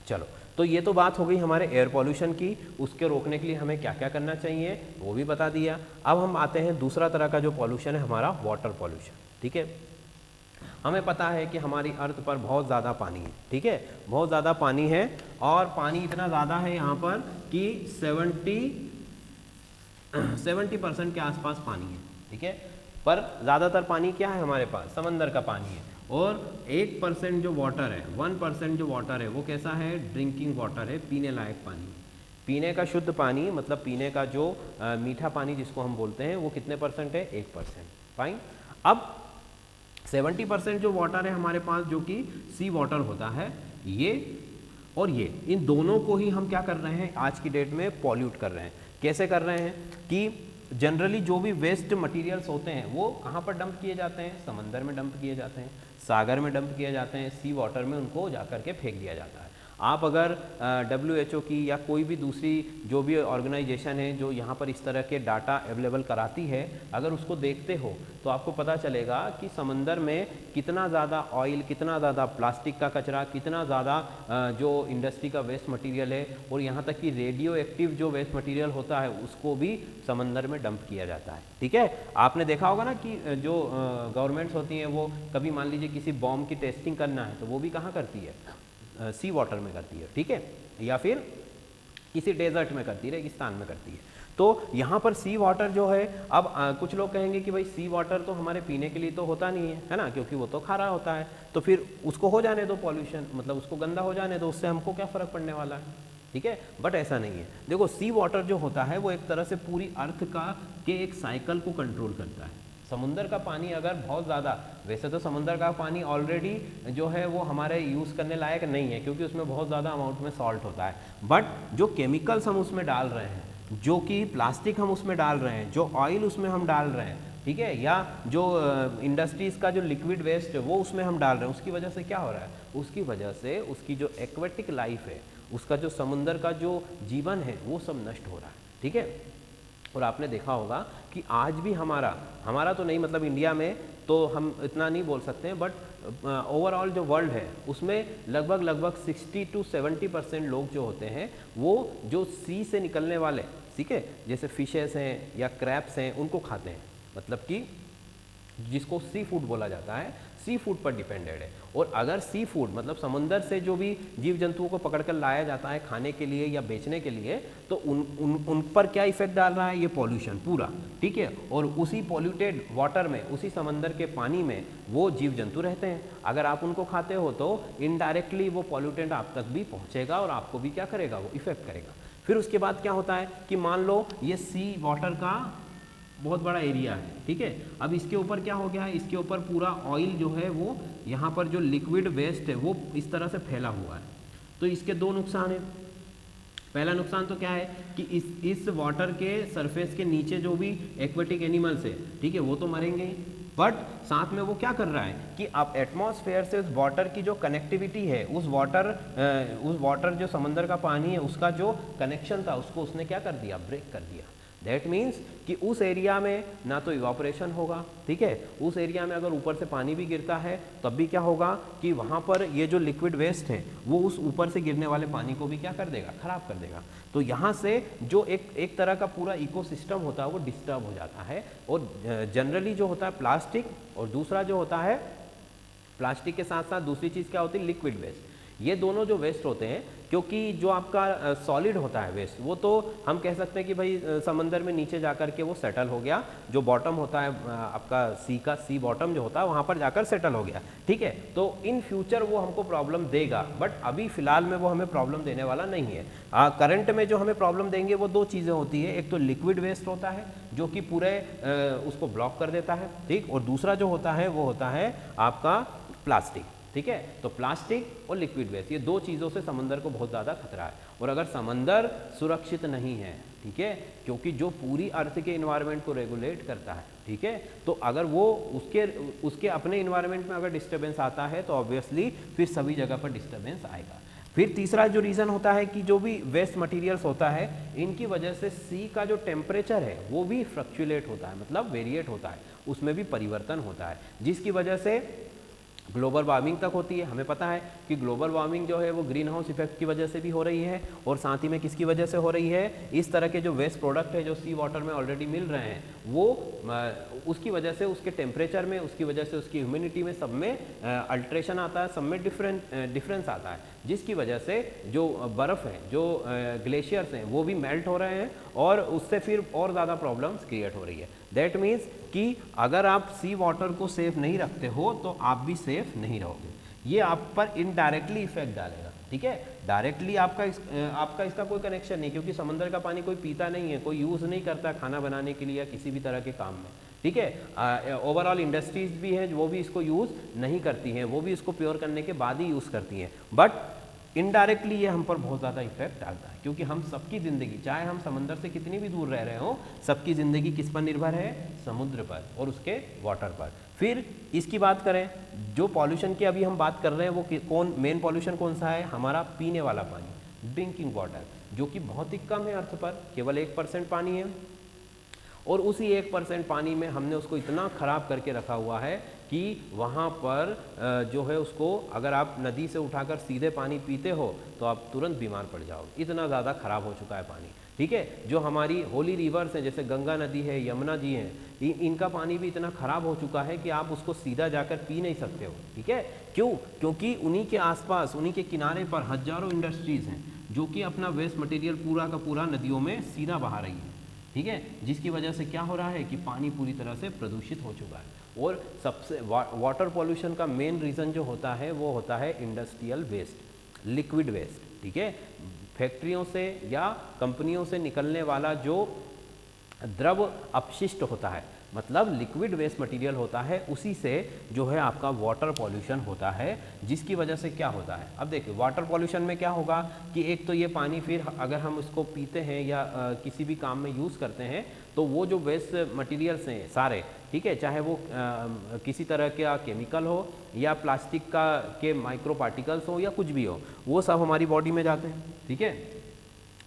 चलो, तो ये तो बात हो गई हमारे एयर पॉल्यूशन की, उसके रोकने के लिए हमें क्या क्या करना चाहिए वो भी बता दिया। अब हम आते हैं दूसरा तरह का जो पॉल्यूशन है हमारा वाटर पॉल्यूशन, ठीक है। हमें पता है कि हमारी अर्थ पर बहुत ज़्यादा पानी है, ठीक है, बहुत ज़्यादा पानी है, और पानी इतना ज़्यादा है यहाँ पर कि 70% के आसपास पानी है, ठीक है। पर ज़्यादातर पानी क्या है हमारे पास, समंदर का पानी है। और 1% जो वाटर है, 1% जो वाटर है वो कैसा है, ड्रिंकिंग वाटर है, पीने लायक पानी। पीने का शुद्ध पानी मतलब पीने का जो मीठा पानी जिसको हम बोलते हैं वो कितने परसेंट है, 1%। फाइन। अब 70% जो वाटर है हमारे पास जो कि सी वाटर होता है, ये और ये इन दोनों को ही हम क्या कर रहे हैं आज की डेट में पॉल्यूट कर रहे हैं। कैसे कर रहे हैं कि जनरली जो भी वेस्ट मटेरियल्स होते हैं वो कहाँ पर डंप किए जाते हैं, समंदर में डंप किए जाते हैं, सागर में डंप किए जाते हैं, सी वाटर में उनको जा कर के फेंक दिया जाता है। आप अगर WHO की या कोई भी दूसरी जो भी ऑर्गेनाइजेशन है जो यहाँ पर इस तरह के डाटा अवेलेबल कराती है, अगर उसको देखते हो तो आपको पता चलेगा कि समंदर में कितना ज़्यादा ऑयल, कितना ज़्यादा प्लास्टिक का कचरा, कितना ज़्यादा जो इंडस्ट्री का वेस्ट मटेरियल है, और यहाँ तक कि रेडियो एक्टिव जो वेस्ट मटेरियल होता है उसको भी समंदर में डंप किया जाता है, ठीक है। आपने देखा होगा ना कि जो गवर्नमेंट्स होती हैं वो कभी मान लीजिए किसी बॉम्ब की टेस्टिंग करना है तो वो भी कहाँ करती है, सी वाटर में करती है, ठीक है, या फिर किसी डेजर्ट में करती है, रेगिस्तान में करती है। तो यहाँ पर सी वाटर जो है, अब कुछ लोग कहेंगे कि भाई सी वाटर तो हमारे पीने के लिए तो होता नहीं है ना, क्योंकि वो तो खारा होता है, तो फिर उसको हो जाने दो पॉल्यूशन, मतलब उसको गंदा हो जाने दो, उससे हमको क्या फ़र्क पड़ने वाला है, ठीक है। बट ऐसा नहीं है। देखो सी वाटर जो होता है वो एक तरह से पूरी अर्थ का के एक साइकिल को कंट्रोल करता है। समुंदर का पानी अगर बहुत ज़्यादा, वैसे तो समुंदर का पानी ऑलरेडी जो है वो हमारे यूज़ करने लायक नहीं है क्योंकि उसमें बहुत ज़्यादा अमाउंट में सॉल्ट होता है, बट जो केमिकल्स हम उसमें डाल रहे हैं, जो कि प्लास्टिक हम उसमें डाल रहे हैं, जो ऑयल उसमें हम डाल रहे हैं, ठीक है, या जो इंडस्ट्रीज़ का जो लिक्विड वेस्ट है वो उसमें हम डाल रहे हैं, उसकी वजह से क्या हो रहा है, उसकी वजह से उसकी जो एक्वेटिक लाइफ है, उसका जो समुंदर का जो जीवन है वो सब नष्ट हो रहा है, ठीक है। और आपने देखा होगा कि आज भी हमारा तो नहीं, मतलब इंडिया में तो हम इतना नहीं बोल सकते हैं, बट ओवरऑल जो वर्ल्ड है उसमें लगभग 60 to 70% लोग जो होते हैं वो जो सी से निकलने वाले, ठीक है, जैसे फिशेस हैं या क्रैब्स हैं उनको खाते हैं, मतलब कि जिसको सी फूड बोला जाता है, सी फूड पर डिपेंडेड है। और अगर सी फूड मतलब समुंदर से जो भी जीव जंतुओं को पकड़कर लाया जाता है खाने के लिए या बेचने के लिए, तो उन पर क्या इफेक्ट डाल रहा है, ये पॉल्यूशन पूरा, ठीक है। और उसी पॉल्यूटेड वाटर में, उसी समंदर के पानी में वो जीव जंतु रहते हैं। अगर आप उनको खाते हो तो इनडायरेक्टली वो पॉल्यूटेंट आप तक भी पहुँचेगा और आपको भी क्या करेगा, वो इफेक्ट करेगा। फिर उसके बाद क्या होता है कि मान लो ये सी वाटर का बहुत बड़ा एरिया है, ठीक है। अब इसके ऊपर क्या हो गया है, इसके ऊपर पूरा ऑयल जो है वो यहाँ पर जो लिक्विड वेस्ट है वो इस तरह से फैला हुआ है। तो इसके दो नुकसान हैं। पहला नुकसान तो क्या है कि इस वाटर के सरफेस के नीचे जो भी एक्वेटिक एनिमल्स है, ठीक है, वो तो मरेंगे ही, बट साथ में वो क्या कर रहा है कि अब एटमॉस्फेयर से उस वाटर की जो कनेक्टिविटी है, उस वाटर जो समंदर का पानी है उसका जो कनेक्शन था उसको उसने क्या कर दिया, ब्रेक कर दिया। दैट मीन्स कि उस एरिया में ना तो इवापोरेशन होगा, ठीक है, उस एरिया में अगर ऊपर से पानी भी गिरता है तब भी क्या होगा कि वहाँ पर ये जो लिक्विड वेस्ट है वो उस ऊपर से गिरने वाले पानी को भी क्या कर देगा, खराब कर देगा। तो यहाँ से जो एक तरह का पूरा इकोसिस्टम होता है वो डिस्टर्ब हो जाता है। और जनरली जो होता है प्लास्टिक, और दूसरा जो होता है प्लास्टिक के साथ साथ दूसरी चीज़ क्या होती है, लिक्विड वेस्ट। ये दोनों जो वेस्ट होते हैं, क्योंकि जो आपका सॉलिड होता है वेस्ट वो तो हम कह सकते हैं कि भाई समंदर में नीचे जाकर के वो सेटल हो गया, जो बॉटम होता है आपका सी बॉटम जो होता है वहाँ पर जाकर सेटल हो गया, ठीक है। तो इन फ्यूचर वो हमको प्रॉब्लम देगा, बट अभी फिलहाल में वो हमें प्रॉब्लम देने वाला नहीं है। करंट में जो हमें प्रॉब्लम देंगे वो दो चीज़ें होती है, एक तो लिक्विड वेस्ट होता है जो कि पूरे उसको ब्लॉक कर देता है, ठीक, और दूसरा जो होता है वो होता है आपका प्लास्टिक, ठीक है। तो प्लास्टिक और लिक्विड वेस्ट, ये दो चीज़ों से समंदर को बहुत ज़्यादा खतरा है। और अगर समंदर सुरक्षित नहीं है, ठीक है, क्योंकि जो पूरी अर्थ के इन्वायरमेंट को रेगुलेट करता है, ठीक है, तो अगर वो उसके अपने इन्वायरमेंट में अगर डिस्टर्बेंस आता है तो ऑब्वियसली फिर सभी जगह पर डिस्टर्बेंस आएगा। फिर तीसरा जो रीज़न होता है कि जो भी वेस्ट मटेरियल्स होता है इनकी वजह से सी का जो टेम्परेचर है वो भी फ्लक्चुएट होता है, मतलब वेरिएट होता है, उसमें भी परिवर्तन होता है, जिसकी वजह से ग्लोबल वार्मिंग तक होती है। हमें पता है कि ग्लोबल वार्मिंग जो है वो ग्रीन हाउस इफेक्ट की वजह से भी हो रही है, और साथ ही में किसकी वजह से हो रही है, इस तरह के जो वेस्ट प्रोडक्ट है जो सी वाटर में ऑलरेडी मिल रहे हैं वो उसकी वजह से, उसके टेम्परेचर में, उसकी वजह से उसकी ह्यूमिडिटी में, सब में अल्ट्रेशन आता है, सब में डिफरेंस आता है, जिसकी वजह से जो बर्फ़ है, जो ग्लेशियर्स हैं वो भी मेल्ट हो रहे हैं, और उससे फिर और ज़्यादा प्रॉब्लम्स क्रिएट हो रही है। दैट मीन्स कि अगर आप सी वाटर को सेफ नहीं रखते हो तो आप भी सेफ नहीं रहोगे। ये आप पर इनडायरेक्टली इफेक्ट डालेगा, ठीक है। डायरेक्टली आपका इसका कोई कनेक्शन नहीं, क्योंकि समंदर का पानी कोई पीता नहीं है, कोई यूज़ नहीं करता खाना बनाने के लिए या किसी भी तरह के काम में, ठीक है। ओवरऑल इंडस्ट्रीज भी हैं वो भी इसको यूज़ नहीं करती हैं, वो भी इसको प्योर करने के बाद ही यूज़ करती हैं, बट इनडायरेक्टली ये हम पर बहुत ज़्यादा इफेक्ट डालता है, क्योंकि हम सबकी ज़िंदगी, चाहे हम समंदर से कितनी भी दूर रह रहे हो, सबकी ज़िंदगी किस पर निर्भर है, समुद्र पर और उसके वाटर पर। फिर इसकी बात करें, जो पॉल्यूशन की अभी हम बात कर रहे हैं वो मेन पॉल्यूशन कौन सा है, हमारा पीने वाला पानी, ड्रिंकिंग वाटर, जो कि बहुत ही कम है अर्थ पर, केवल 1% पानी है, और उसी 1% पानी में हमने उसको इतना ख़राब करके रखा हुआ है कि वहाँ पर जो है उसको अगर आप नदी से उठाकर सीधे पानी पीते हो तो आप तुरंत बीमार पड़ जाओगे, इतना ज़्यादा ख़राब हो चुका है पानी, ठीक है। जो हमारी होली रिवर्स हैं, जैसे गंगा नदी है, यमुना जी हैं, इनका पानी भी इतना ख़राब हो चुका है कि आप उसको सीधा जाकर पी नहीं सकते हो, ठीक है। क्यों? क्योंकि उन्हीं के आसपास, उन्हीं के किनारे पर हज़ारों इंडस्ट्रीज़ हैं जो कि अपना वेस्ट मटेरियल पूरा का पूरा नदियों में सीधा बहा रही है, ठीक है, जिसकी वजह से क्या हो रहा है कि पानी पूरी तरह से प्रदूषित हो चुका है। और सबसे वाटर पॉल्यूशन का मेन रीज़न जो होता है वो होता है इंडस्ट्रियल वेस्ट, लिक्विड वेस्ट, ठीक है। फैक्ट्रियों से या कंपनियों से निकलने वाला जो द्रव अपशिष्ट होता है, मतलब लिक्विड वेस्ट मटेरियल होता है, उसी से जो है आपका वाटर पॉल्यूशन होता है, जिसकी वजह से क्या होता है। अब देखिए वाटर पॉल्यूशन में क्या होगा कि एक तो ये पानी फिर अगर हम उसको पीते हैं या किसी भी काम में यूज़ करते हैं तो वो जो वेस्ट मटेरियल्स हैं सारे, ठीक है, चाहे वो किसी तरह का केमिकल हो या प्लास्टिक का के माइक्रो पार्टिकल्स हो या कुछ भी हो, वो सब हमारी बॉडी में जाते हैं, ठीक है,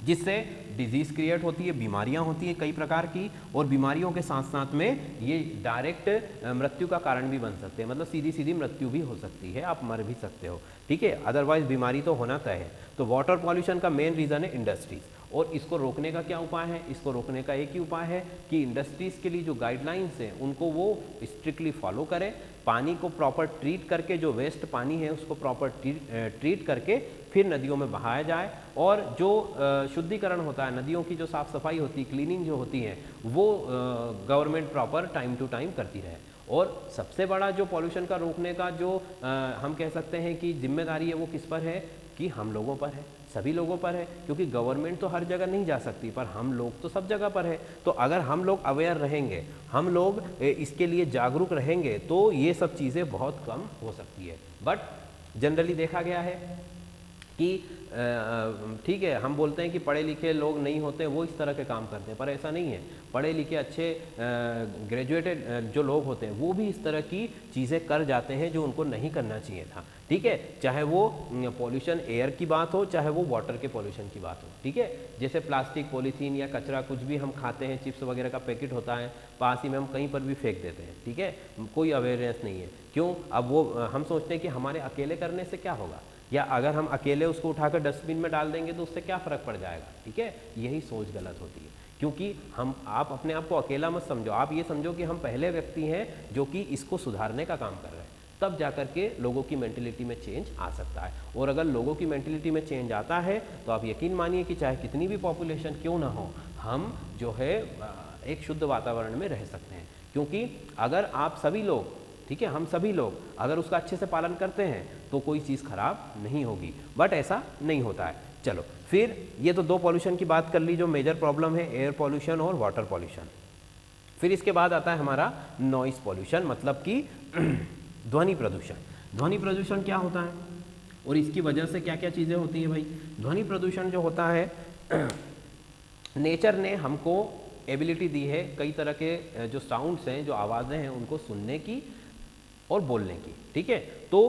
जिससे डिजीज़ क्रिएट होती है, बीमारियां होती हैं कई प्रकार की, और बीमारियों के साथ साथ में ये डायरेक्ट मृत्यु का कारण भी बन सकते हैं, मतलब सीधी सीधी मृत्यु भी हो सकती है, आप मर भी सकते हो, ठीक है, अदरवाइज बीमारी तो होना तय है। तो वाटर पॉल्यूशन का मेन रीज़न है इंडस्ट्रीज़, और इसको रोकने का क्या उपाय है, इसको रोकने का एक ही उपाय है कि इंडस्ट्रीज़ के लिए जो गाइडलाइंस हैं उनको वो स्ट्रिक्टली फॉलो करें, पानी को प्रॉपर ट्रीट करके, जो वेस्ट पानी है उसको प्रॉपर ट्रीट करके फिर नदियों में बहाया जाए, और जो शुद्धिकरण होता है, नदियों की जो साफ़ सफाई होती है, क्लीनिंग जो होती है, वो government proper time to time करती रहे। और सबसे बड़ा जो पॉल्यूशन का रोकने का जो हम कह सकते हैं कि जिम्मेदारी है वो किस पर है, कि हम लोगों पर है, सभी लोगों पर है, क्योंकि गवर्नमेंट तो हर जगह नहीं जा सकती, पर हम लोग तो सब जगह पर है। तो अगर हम लोग अवेयर रहेंगे, हम लोग इसके लिए जागरूक रहेंगे, तो ये सब चीज़ें बहुत कम हो सकती है। बट जनरली देखा गया है कि ठीक है, हम बोलते हैं कि पढ़े लिखे लोग नहीं होते वो इस तरह के काम करते हैं, पर ऐसा नहीं है। पढ़े लिखे अच्छे ग्रेजुएटेड जो लोग होते हैं वो भी इस तरह की चीज़ें कर जाते हैं जो उनको नहीं करना चाहिए था, ठीक है, चाहे वो पॉल्यूशन एयर की बात हो, चाहे वो वाटर के पॉल्यूशन की बात हो, ठीक है। जैसे प्लास्टिक, पॉलीथीन या कचरा कुछ भी हम खाते हैं, चिप्स वगैरह का पैकेट होता है, पास ही में हम कहीं पर भी फेंक देते हैं, ठीक है, कोई अवेयरनेस नहीं है। क्यों? अब वो हम सोचते हैं कि हमारे अकेले करने से क्या होगा, या अगर हम अकेले उसको उठाकर डस्टबिन में डाल देंगे तो उससे क्या फ़र्क पड़ जाएगा, ठीक है। यही सोच गलत होती है, क्योंकि आप अपने आप को अकेला मत समझो, आप ये समझो कि हम पहले व्यक्ति हैं जो कि इसको सुधारने का काम कर रहे हैं, तब जाकर के लोगों की मेंटलिटी में चेंज आ सकता है। और अगर लोगों की मेंटलिटी में चेंज आता है तो आप यकीन मानिए कि चाहे कितनी भी पॉपुलेशन क्यों ना हो, हम जो है एक शुद्ध वातावरण में रह सकते हैं। क्योंकि अगर आप सभी लोग, ठीक है, हम सभी लोग अगर उसका अच्छे से पालन करते हैं तो कोई चीज़ खराब नहीं होगी, बट ऐसा नहीं होता है। चलो, फिर ये तो दो पॉल्यूशन की बात कर ली जो मेजर प्रॉब्लम है, एयर पॉल्यूशन और वाटर पॉल्यूशन। फिर इसके बाद आता है हमारा नॉइस पॉल्यूशन, मतलब कि ध्वनि प्रदूषण। ध्वनि प्रदूषण क्या होता है और इसकी वजह से क्या क्या चीज़ें होती हैं भाई। ध्वनि प्रदूषण जो होता है, नेचर ने हमको एबिलिटी दी है कई तरह के जो साउंड्स हैं, जो आवाज़ें हैं, उनको सुनने की और बोलने की, ठीक है। तो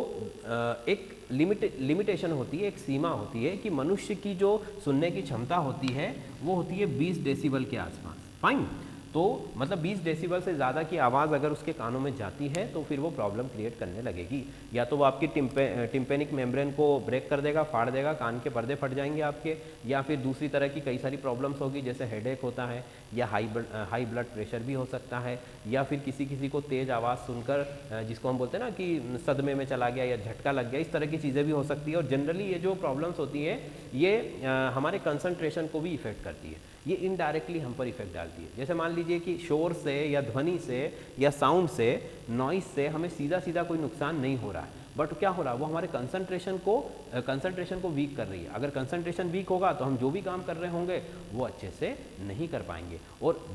एक लिमिटेशन होती है, एक सीमा होती है कि मनुष्य की जो सुनने की क्षमता होती है वो होती है 20 डेसिबल के आसपास, फाइन। तो मतलब 20 डेसिबल से ज़्यादा की आवाज़ अगर उसके कानों में जाती है तो फिर वो प्रॉब्लम क्रिएट करने लगेगी। या तो वो आपकी टिम्पेनिक मेम्ब्रेन को ब्रेक कर देगा, फाड़ देगा, कान के पर्दे फट जाएंगे आपके, या फिर दूसरी तरह की कई सारी प्रॉब्लम्स होगी, जैसे हेडेक होता है, या हाई ब्लड प्रेशर भी हो सकता है, या फिर किसी किसी को तेज़ आवाज़ सुनकर जिसको हम बोलते हैं ना कि सदमे में चला गया या झटका लग गया, इस तरह की चीज़ें भी हो सकती है। और जनरली ये जो प्रॉब्लम्स होती है ये हमारे कंसंट्रेशन को भी इफेक्ट करती है, ये इनडायरेक्टली हम पर इफेक्ट डालती है। जैसे मान लीजिए कि शोर से या ध्वनि से या साउंड से, नॉइस से हमें सीधा सीधा कोई नुकसान नहीं हो रहा है, बट क्या हो रहा है वो हमारे कंसंट्रेशन को वीक कर रही है। अगर कंसंट्रेशन वीक होगा तो हम जो भी काम कर रहे होंगे वो अच्छे से नहीं कर पाएंगे। और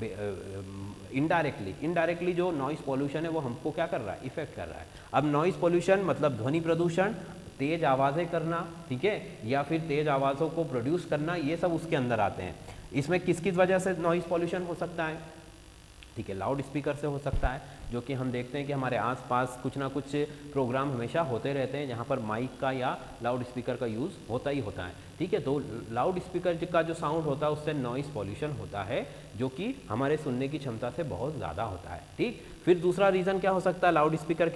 इनडायरेक्टली जो नॉइस पॉल्यूशन है वो हमको क्या कर रहा है, इफेक्ट कर रहा है। अब नॉइस पॉल्यूशन मतलब ध्वनि प्रदूषण, तेज आवाज़ें करना, ठीक है, या फिर तेज आवाज़ों को प्रोड्यूस करना, ये सब उसके अंदर आते हैं। इसमें किस किस वजह से नॉइस पॉल्यूशन हो सकता है, ठीक है, लाउड स्पीकर से हो सकता है, जो कि हम देखते हैं कि हमारे आसपास कुछ ना कुछ प्रोग्राम हमेशा होते रहते हैं जहाँ पर माइक का या लाउड स्पीकर का यूज़ होता ही होता है, ठीक है। तो लाउड स्पीकर का जो साउंड होता है उससे नॉइस पॉल्यूशन होता है, जो कि हमारे सुनने की क्षमता से बहुत ज़्यादा होता है, ठीक। फिर दूसरा रीज़न क्या हो सकता है लाउड स्पीकर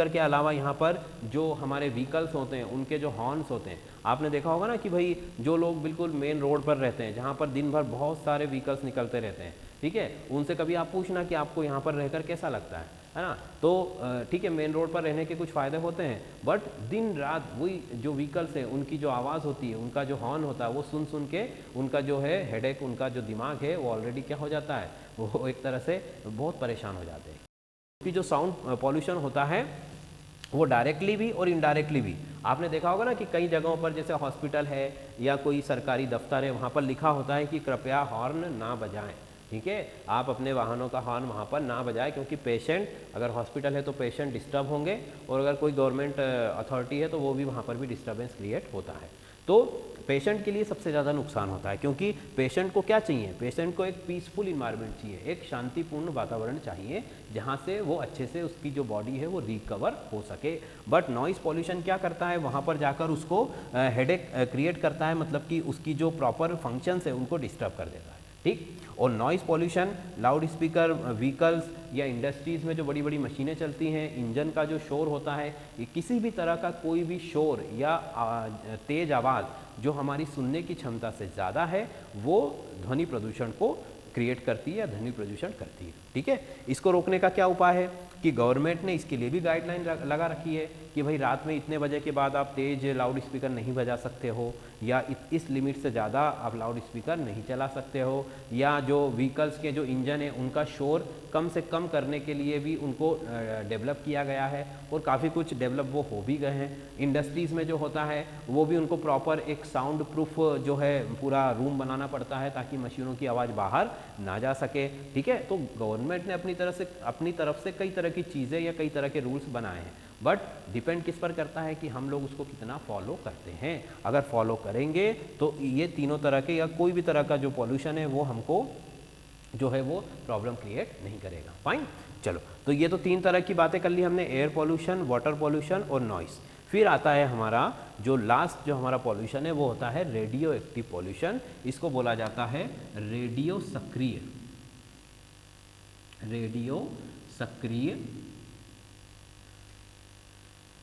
के अलावा यहाँ पर जो हमारे व्हीकल्स होते हैं उनके जो हॉर्न्स होते हैं, आपने देखा होगा ना कि भाई जो लोग बिल्कुल मेन रोड पर रहते हैं जहाँ पर दिन भर बहुत सारे व्हीकल्स निकलते रहते हैं, ठीक है, उनसे कभी आप पूछना कि आपको यहाँ पर रहकर कैसा लगता है ना। तो ठीक है, मेन रोड पर रहने के कुछ फ़ायदे होते हैं, बट दिन रात वही जो व्हीकल्स है उनकी जो आवाज़ होती है, उनका जो हॉर्न होता है वो सुन सुन के उनका जो है हेडेक, उनका जो दिमाग है वो ऑलरेडी क्या हो जाता है, वो एक तरह से बहुत परेशान हो जाते हैं। क्योंकि जो साउंड पॉल्यूशन होता है वो डायरेक्टली भी और इनडायरेक्टली भी, आपने देखा होगा ना कि कई जगहों पर जैसे हॉस्पिटल है या कोई सरकारी दफ्तर है, वहाँ पर लिखा होता है कि कृपया हॉर्न ना बजाएं, ठीक है, आप अपने वाहनों का हॉर्न वहाँ पर ना बजाएं, क्योंकि पेशेंट, अगर हॉस्पिटल है तो पेशेंट डिस्टर्ब होंगे, और अगर कोई गवर्नमेंट अथॉरिटी है तो वो भी वहाँ पर भी डिस्टर्बेंस क्रिएट होता है। तो पेशेंट के लिए सबसे ज़्यादा नुकसान होता है, क्योंकि पेशेंट को क्या चाहिए, पेशेंट को एक पीसफुल इन्वायरमेंट चाहिए, एक शांतिपूर्ण वातावरण चाहिए जहाँ से वो अच्छे से उसकी जो बॉडी है वो रिकवर हो सके। बट नॉइस पॉल्यूशन क्या करता है, वहाँ पर जाकर उसको हेडेक क्रिएट करता है, मतलब कि उसकी जो प्रॉपर फंक्शंस है उनको डिस्टर्ब कर देता है, ठीक। और noise pollution, loud speaker, vehicles या इंडस्ट्रीज़ में जो बड़ी बड़ी मशीनें चलती हैं, इंजन का जो शोर होता है, ये किसी भी तरह का कोई भी शोर या तेज़ आवाज़ जो हमारी सुनने की क्षमता से ज़्यादा है वो ध्वनि प्रदूषण को क्रिएट करती है या ध्वनि प्रदूषण करती है, ठीक है। इसको रोकने का क्या उपाय है कि गवर्नमेंट ने इसके लिए भी गाइडलाइन लगा रखी है कि भाई रात में इतने बजे के बाद आप तेज़ लाउड स्पीकर नहीं बजा सकते हो, या इस लिमिट से ज़्यादा आप लाउड स्पीकर नहीं चला सकते हो, या जो व्हीकल्स के जो इंजन है उनका शोर कम से कम करने के लिए भी उनको डेवलप किया गया है, और काफ़ी कुछ डेवलप वो हो भी गए हैं। इंडस्ट्रीज़ में जो होता है वो भी उनको प्रॉपर एक साउंड प्रूफ जो है पूरा रूम बनाना पड़ता है ताकि मशीनों की आवाज़ बाहर ना जा सके, ठीक है। तो गवर्नमेंट ने अपनी तरफ से कई तरह की चीज़ें या कई तरह के रूल्स बनाए हैं, बट डिपेंड किस पर करता है कि हम लोग उसको कितना फॉलो करते हैं। अगर फॉलो करेंगे तो ये तीनों तरह के या कोई भी तरह का जो पॉल्यूशन है वो हमको जो है वो प्रॉब्लम क्रिएट नहीं करेगा। फाइन, चलो, तो ये तो 3 तरह की बातें कर ली हमने, एयर पॉल्यूशन, वाटर पॉल्यूशन और नॉइस। फिर आता है हमारा जो लास्ट जो हमारा पॉल्यूशन है वो होता है रेडियो एक्टिव पॉल्यूशन। इसको बोला जाता है रेडियो सक्रिय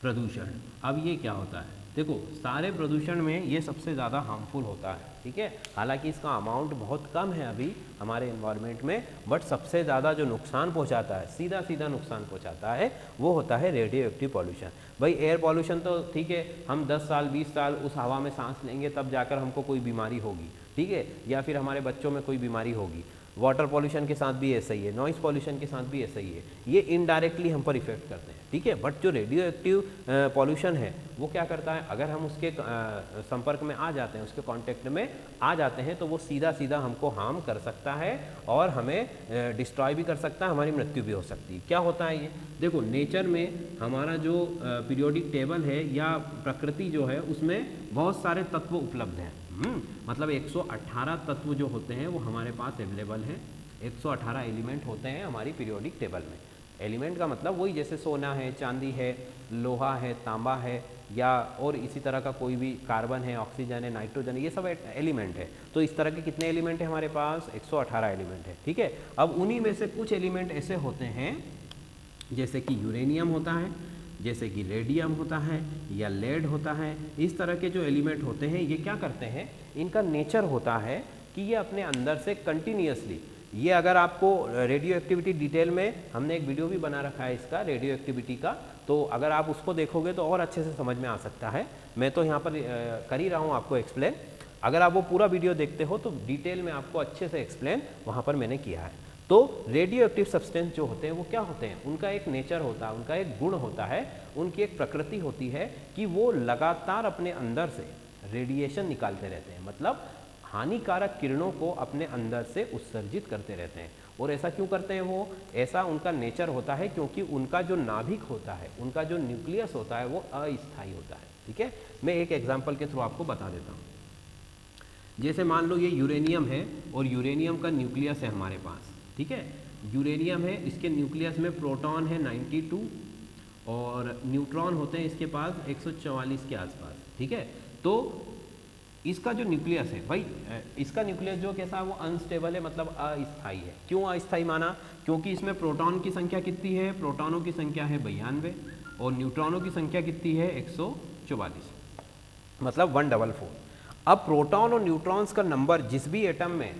प्रदूषण। अब ये क्या होता है, देखो सारे प्रदूषण में ये सबसे ज़्यादा हार्मफुल होता है, ठीक है। हालांकि इसका अमाउंट बहुत कम है अभी हमारे एनवायरनमेंट में, बट सबसे ज़्यादा जो नुकसान पहुंचाता है, सीधा नुकसान पहुंचाता है, वो होता है रेडियो एक्टिव पॉल्यूशन। भाई एयर पॉल्यूशन तो ठीक है, हम 10 साल 20 साल उस हवा में सांस लेंगे तब जाकर हमको कोई बीमारी होगी, ठीक है, या फिर हमारे बच्चों में कोई बीमारी होगी। वाटर पॉल्यूशन के साथ भी ऐसा ही है, नॉइस पॉल्यूशन के साथ भी ऐसा ही है, ये इनडायरेक्टली हम पर इफेक्ट करते हैं, ठीक है। बट जो रेडियो एक्टिव पॉल्यूशन है वो क्या करता है, अगर हम उसके संपर्क में आ जाते हैं, उसके कांटेक्ट में आ जाते हैं, तो वो सीधा हमको हार्म कर सकता है और हमें डिस्ट्रॉय भी कर सकता है, हमारी मृत्यु भी हो सकती है। क्या होता है ये, देखो नेचर में हमारा जो पीरियोडिक टेबल है या प्रकृति जो है उसमें बहुत सारे तत्व उपलब्ध हैं, मतलब 118 तत्व जो होते हैं वो हमारे पास अवेलेबल हैं, 118 एलिमेंट होते हैं हमारी पीरियोडिक टेबल में। एलिमेंट का मतलब वही, जैसे सोना है, चांदी है, लोहा है, तांबा है, या और इसी तरह का कोई भी कार्बन है, ऑक्सीजन है, नाइट्रोजन है, ये सब एलिमेंट है। तो इस तरह के कितने एलिमेंट है हमारे पास? 118 एलिमेंट है, ठीक है। अब उन्हीं में से कुछ एलिमेंट ऐसे होते हैं जैसे कि यूरेनियम होता है, जैसे कि रेडियम होता है, या लेड होता है। इस तरह के जो एलिमेंट होते हैं ये क्या करते हैं, इनका नेचर होता है कि ये अपने अंदर से कंटिन्यूसली, ये अगर आपको रेडियो एक्टिविटी डिटेल में हमने एक वीडियो भी बना रखा है इसका, रेडियो एक्टिविटी का, तो अगर आप उसको देखोगे तो और अच्छे से समझ में आ सकता है। मैं तो यहाँ पर कर ही रहा हूँ आपको एक्सप्लेन। अगर आप वो पूरा वीडियो देखते हो तो डिटेल में आपको अच्छे से एक्सप्लेन वहाँ पर मैंने किया है। तो रेडियो एक्टिव सब्सटेंस जो होते हैं वो क्या होते हैं, उनका एक नेचर होता है, उनका एक गुण होता है, उनकी एक प्रकृति होती है कि वो लगातार अपने अंदर से रेडिएशन निकालते रहते हैं, मतलब हानिकारक किरणों को अपने अंदर से उत्सर्जित करते रहते हैं। और ऐसा क्यों करते हैं वो? ऐसा उनका नेचर होता है क्योंकि उनका जो नाभिक होता है, उनका जो न्यूक्लियस होता है वो अस्थायी होता है, ठीक है। मैं एक एग्जाम्पल के थ्रू आपको बता देता हूँ। जैसे मान लो ये यूरेनियम है और यूरेनियम का न्यूक्लियस है हमारे पास, ठीक है। यूरेनियम है, इसके न्यूक्लियस में प्रोटॉन है 92 और न्यूट्रॉन होते हैं इसके पास 144 के आसपास, ठीक है। तो इसका जो न्यूक्लियस है भाई, इसका न्यूक्लियस जो कैसा है वो अनस्टेबल है, मतलब अस्थायी है। क्यों अस्थायी माना? क्योंकि इसमें प्रोटॉन की संख्या कितनी है? प्रोटॉनों की संख्या है 92 और न्यूट्रॉनों की संख्या कितनी है? 144, मतलब 144। अब प्रोटॉन और न्यूट्रॉन्स का नंबर जिस भी एटम में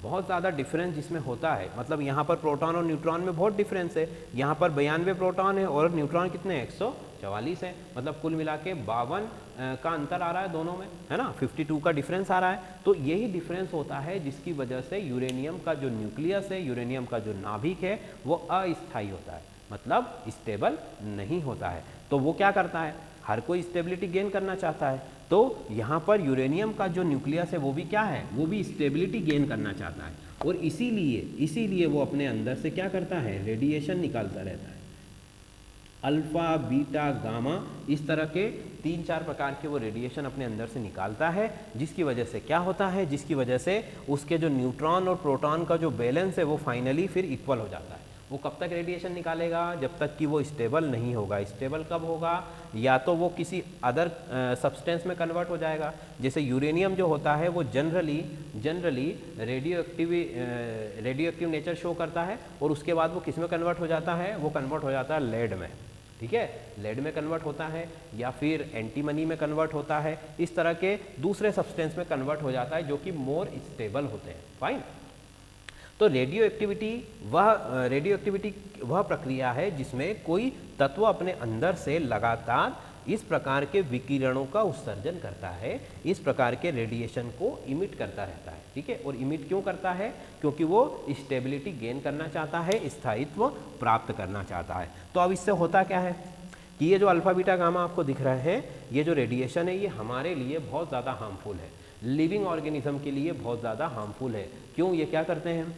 बहुत ज़्यादा डिफरेंस जिसमें होता है, मतलब यहाँ पर प्रोटॉन और न्यूट्रॉन में बहुत डिफरेंस है, यहाँ पर 92 प्रोटॉन है और न्यूट्रॉन कितने? 144 है, मतलब कुल मिला के 52 का अंतर आ रहा है दोनों में, है ना, 52 का डिफरेंस आ रहा है। तो यही डिफरेंस होता है जिसकी वजह से यूरेनियम का जो न्यूक्लियस है, यूरेनियम का जो नाभिक है वो अस्थायी होता है, मतलब स्टेबल नहीं होता है। तो वो क्या करता है, हर कोई स्टेबिलिटी गेन करना चाहता है, तो यहाँ पर यूरेनियम का जो न्यूक्लियस है वो भी क्या है, वो भी स्टेबिलिटी गेन करना चाहता है और इसीलिए वो अपने अंदर से क्या करता है, रेडिएशन निकालता रहता है। अल्फा, बीटा, गामा, इस तरह के 3-4 प्रकार के वो रेडिएशन अपने अंदर से निकालता है, जिसकी वजह से क्या होता है, जिसकी वजह से उसके जो न्यूट्रॉन और प्रोटॉन का जो बैलेंस है वो फाइनली फिर इक्वल हो जाता है। वो कब तक रेडिएशन निकालेगा? जब तक कि वो स्टेबल नहीं होगा। स्टेबल कब होगा? या तो वो किसी अदर सब्सटेंस में कन्वर्ट हो जाएगा, जैसे यूरेनियम जो होता है वो generally radio active nature show करता है और उसके बाद वो किस में कन्वर्ट हो जाता है? वो कन्वर्ट हो जाता है लेड में, ठीक है, लेड में कन्वर्ट होता है या फिर एंटीमनी में कन्वर्ट होता है, इस तरह के दूसरे सब्सटेंस में कन्वर्ट हो जाता है जो कि मोर स्टेबल होते हैं। फाइन। तो रेडियो एक्टिविटी वह प्रक्रिया है जिसमें कोई तत्व अपने अंदर से लगातार इस प्रकार के विकिरणों का उत्सर्जन करता है, इस प्रकार के रेडिएशन को इमिट करता रहता है, ठीक है। और इमिट क्यों करता है? क्योंकि वो स्टेबिलिटी गेन करना चाहता है, स्थायित्व प्राप्त करना चाहता है। तो अब इससे होता क्या है कि ये जो अल्फा, बीटा, गामा आपको दिख रहे हैं, ये जो रेडिएशन है ये हमारे लिए बहुत ज़्यादा हार्मफुल है, लिविंग ऑर्गेनिज्म के लिए बहुत ज़्यादा हार्मफुल है। क्यों? ये क्या करते हैं,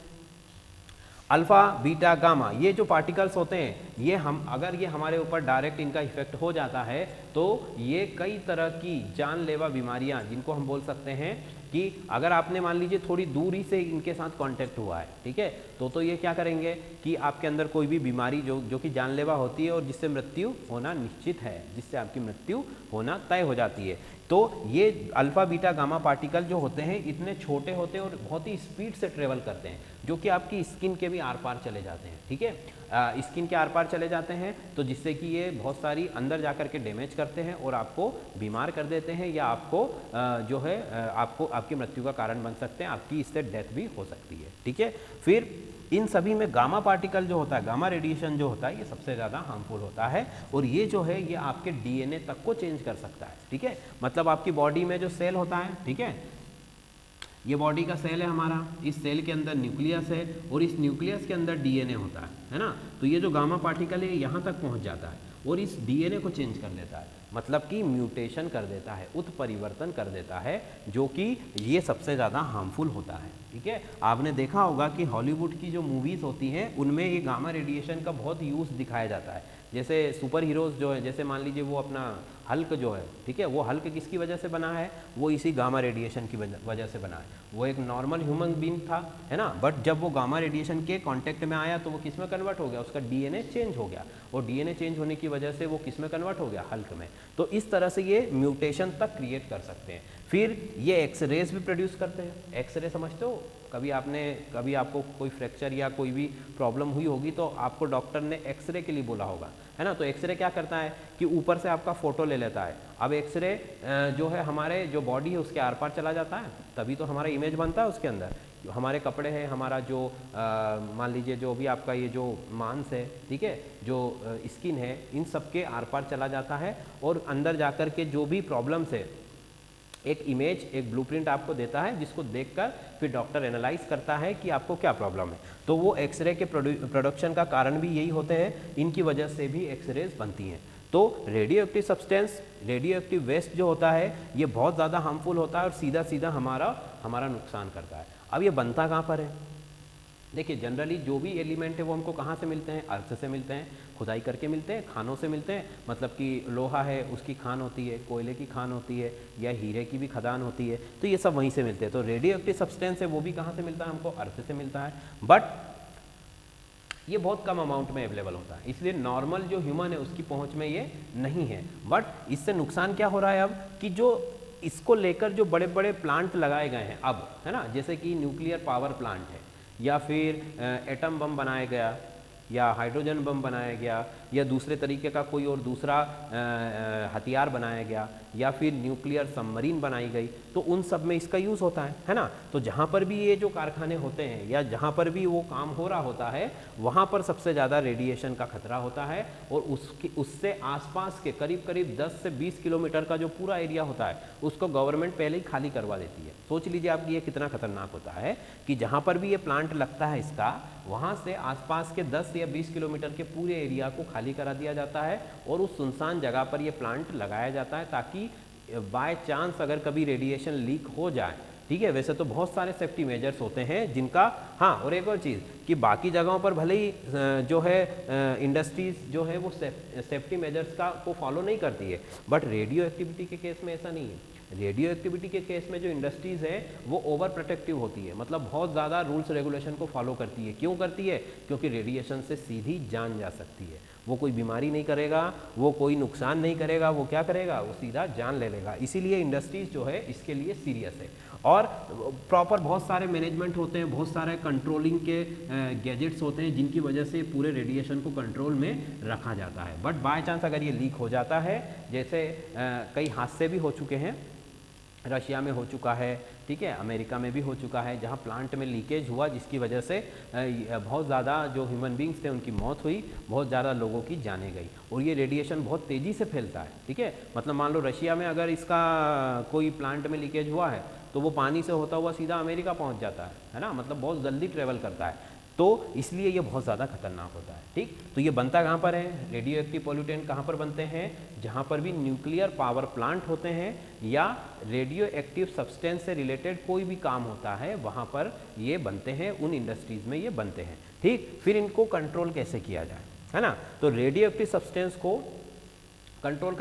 अल्फा, बीटा, गामा, ये जो पार्टिकल्स होते हैं ये अगर ये हमारे ऊपर डायरेक्ट इनका इफेक्ट हो जाता है तो ये कई तरह की जानलेवा बीमारियां, जिनको हम बोल सकते हैं कि अगर आपने मान लीजिए थोड़ी दूरी से इनके साथ कांटेक्ट हुआ है, ठीक है, तो ये क्या करेंगे कि आपके अंदर कोई भी बीमारी जो कि जानलेवा होती है और जिससे मृत्यु होना निश्चित है, जिससे आपकी मृत्यु होना तय हो जाती है। तो ये अल्फा, बीटा, गामा पार्टिकल जो होते हैं इतने छोटे होते हैं और बहुत ही स्पीड से ट्रेवल करते हैं, जो कि आपकी स्किन के भी आर पार चले जाते हैं, ठीक है, स्किन के आर पार चले जाते हैं, तो जिससे कि ये बहुत सारी अंदर जा कर के डैमेज करते हैं और आपको बीमार कर देते हैं, या आपको जो है आपको आपकी मृत्यु का कारण बन सकते हैं, आपकी इससे डेथ भी हो सकती है, ठीक है। फिर इन सभी में गामा पार्टिकल जो होता है, गामा रेडिएशन जो होता है, ये सबसे ज़्यादा हार्मफुल होता है और ये जो है ये आपके डीएनए तक को चेंज कर सकता है, ठीक है। मतलब आपकी बॉडी में जो सेल होता है, ठीक है, ये बॉडी का सेल है हमारा, इस सेल के अंदर न्यूक्लियस है और इस न्यूक्लियस के अंदर डीएनए होता है ना। तो ये जो गामा पार्टिकल है यहाँ तक पहुँच जाता है और इस डीएनए को चेंज कर देता है, मतलब कि म्यूटेशन कर देता है, उत्परिवर्तन कर देता है, जो कि ये सबसे ज़्यादा हार्मफुल होता है। ठीक है, आपने देखा होगा कि हॉलीवुड की जो मूवीज़ होती हैं उनमें ये गामा रेडिएशन का बहुत यूज़ दिखाया जाता है। जैसे सुपर हीरोज़ जो है, जैसे मान लीजिए वो अपना हल्क जो है, ठीक है, वो हल्क किसकी वजह से बना है, वो इसी गामा रेडिएशन की वजह से बना है। वो एक नॉर्मल ह्यूमन बीइंग था, है ना, बट जब वो गामा रेडिएशन के कांटेक्ट में आया तो वो किस में कन्वर्ट हो गया, उसका डीएनए चेंज हो गया, और डीएनए चेंज होने की वजह से वो किस में कन्वर्ट हो गया, हल्क में। तो इस तरह से ये म्यूटेशन तक क्रिएट कर सकते हैं। फिर ये एक्सरेज भी प्रोड्यूस करते हैं। एक्सरे समझते हो, कभी आपको कोई फ्रैक्चर या कोई भी प्रॉब्लम हुई होगी तो आपको डॉक्टर ने एक्सरे के लिए बोला होगा, है ना। तो एक्सरे क्या करता है कि ऊपर से आपका फ़ोटो ले लेता है। अब एक्सरे जो है हमारे जो बॉडी है उसके आर पार चला जाता है, तभी तो हमारा इमेज बनता है उसके अंदर। हमारे कपड़े हैं, हमारा जो मान लीजिए जो भी आपका ये जो मांस है, ठीक है, जो स्किन है, इन सब के आर पार चला जाता है और अंदर जाकर के जो भी प्रॉब्लम्स है एक इमेज, एक ब्लूप्रिंट आपको देता है, जिसको देखकर फिर डॉक्टर एनालाइज करता है कि आपको क्या प्रॉब्लम है। तो वो एक्सरे के प्रोडक्शन का कारण भी यही होते हैं, इनकी वजह से भी एक्सरेज बनती हैं। तो radioactive substance, radioactive waste जो होता है ये बहुत ज़्यादा हार्मफुल होता है और सीधा सीधा हमारा नुकसान करता है। अब ये बनता कहाँ पर है? देखिए, जनरली जो भी एलिमेंट है वो हमको कहाँ से मिलते हैं? अर्थ से मिलते हैं, खुदाई करके मिलते हैं, खानों से मिलते हैं, मतलब कि लोहा है उसकी खान होती है, कोयले की खान होती है, या हीरे की भी खदान होती है, तो ये सब वहीं से मिलते हैं। तो रेडियो एक्टिव सब्सटेंस है वो भी कहाँ से मिलता है? हमको अर्थ से मिलता है, बट ये बहुत कम अमाउंट में अवेलेबल होता है, इसलिए नॉर्मल जो ह्यूमन है उसकी पहुँच में ये नहीं है। बट इससे नुकसान क्या हो रहा है अब कि जो इसको लेकर जो बड़े बड़े प्लांट लगाए गए हैं अब, है ना, जैसे कि न्यूक्लियर पावर प्लांट है, या फिर एटम बम बनाया गया, या हाइड्रोजन बम बनाया गया, या दूसरे तरीके का कोई और दूसरा हथियार बनाया गया, या फिर न्यूक्लियर सबमरीन बनाई गई, तो उन सब में इसका यूज़ होता है ना। तो जहाँ पर भी ये जो कारखाने होते हैं या जहाँ पर भी वो काम हो रहा होता है वहाँ पर सबसे ज़्यादा रेडिएशन का खतरा होता है, और उससे आसपास के करीब करीब 10 से 20 किलोमीटर का जो पूरा एरिया होता है उसको गवर्नमेंट पहले ही खाली करवा देती है। सोच लीजिए आप ये कितना खतरनाक होता है कि जहाँ पर भी ये प्लांट लगता है इसका, वहाँ से आसपास के 10 या 20 किलोमीटर के पूरे एरिया को खाली करा दिया जाता है और उस सुनसान जगह पर ये प्लांट लगाया जाता है, ताकि बाय चांस अगर कभी रेडिएशन लीक हो जाए, ठीक है। वैसे तो बहुत सारे सेफ्टी मेजर्स होते हैं जिनका, हाँ, और एक और चीज़ कि बाकी जगहों पर भले ही जो है इंडस्ट्रीज जो है वो सेफ्टी मेजर्स को फॉलो नहीं करती है, बट रेडियो एक्टिविटी के केस में ऐसा नहीं है। रेडियो एक्टिविटी के केस में जो इंडस्ट्रीज़ है वो ओवर प्रोटेक्टिव होती है, मतलब बहुत ज़्यादा रूल्स रेगुलेशन को फॉलो करती है। क्यों करती है? क्योंकि रेडिएशन से सीधी जान जा सकती है। वो कोई बीमारी नहीं करेगा, वो कोई नुकसान नहीं करेगा, वो क्या करेगा, वो सीधा जान ले लेगा। इसीलिए इंडस्ट्रीज जो है इसके लिए सीरियस है, और प्रॉपर बहुत सारे मैनेजमेंट होते हैं, बहुत सारे कंट्रोलिंग के गैजेट्स होते हैं जिनकी वजह से पूरे रेडिएशन को कंट्रोल में रखा जाता है। बट बाय चांस अगर ये लीक हो जाता है, जैसे कई हादसे भी हो चुके हैं, रशिया में हो चुका है, ठीक है, अमेरिका में भी हो चुका है, जहां प्लांट में लीकेज हुआ जिसकी वजह से बहुत ज़्यादा जो ह्यूमन बींग्स थे उनकी मौत हुई, बहुत ज़्यादा लोगों की जानें गई। और ये रेडिएशन बहुत तेज़ी से फैलता है, ठीक है, मतलब मान लो रशिया में अगर इसका कोई प्लांट में लीकेज हुआ है तो वो पानी से होता हुआ सीधा अमेरिका पहुँच जाता है ना, मतलब बहुत जल्दी ट्रेवल करता है। तो इसलिए ये बहुत ज़्यादा खतरनाक होता है, ठीक। तो ये बनता कहाँ पर है? रेडियो एक्टिव पॉल्यूटेंट कहाँ पर बनते हैं? जहाँ पर भी न्यूक्लियर पावर प्लांट होते हैं या रेडियो एक्टिव सब्सटेंस से रिलेटेड कोई भी काम होता है वहाँ पर ये बनते हैं, उन इंडस्ट्रीज़ में ये बनते हैं, ठीक। फिर इनको कंट्रोल कैसे किया जाए, है ना। तो रेडियो एक्टिव सब्सटेंस को कंट्रोल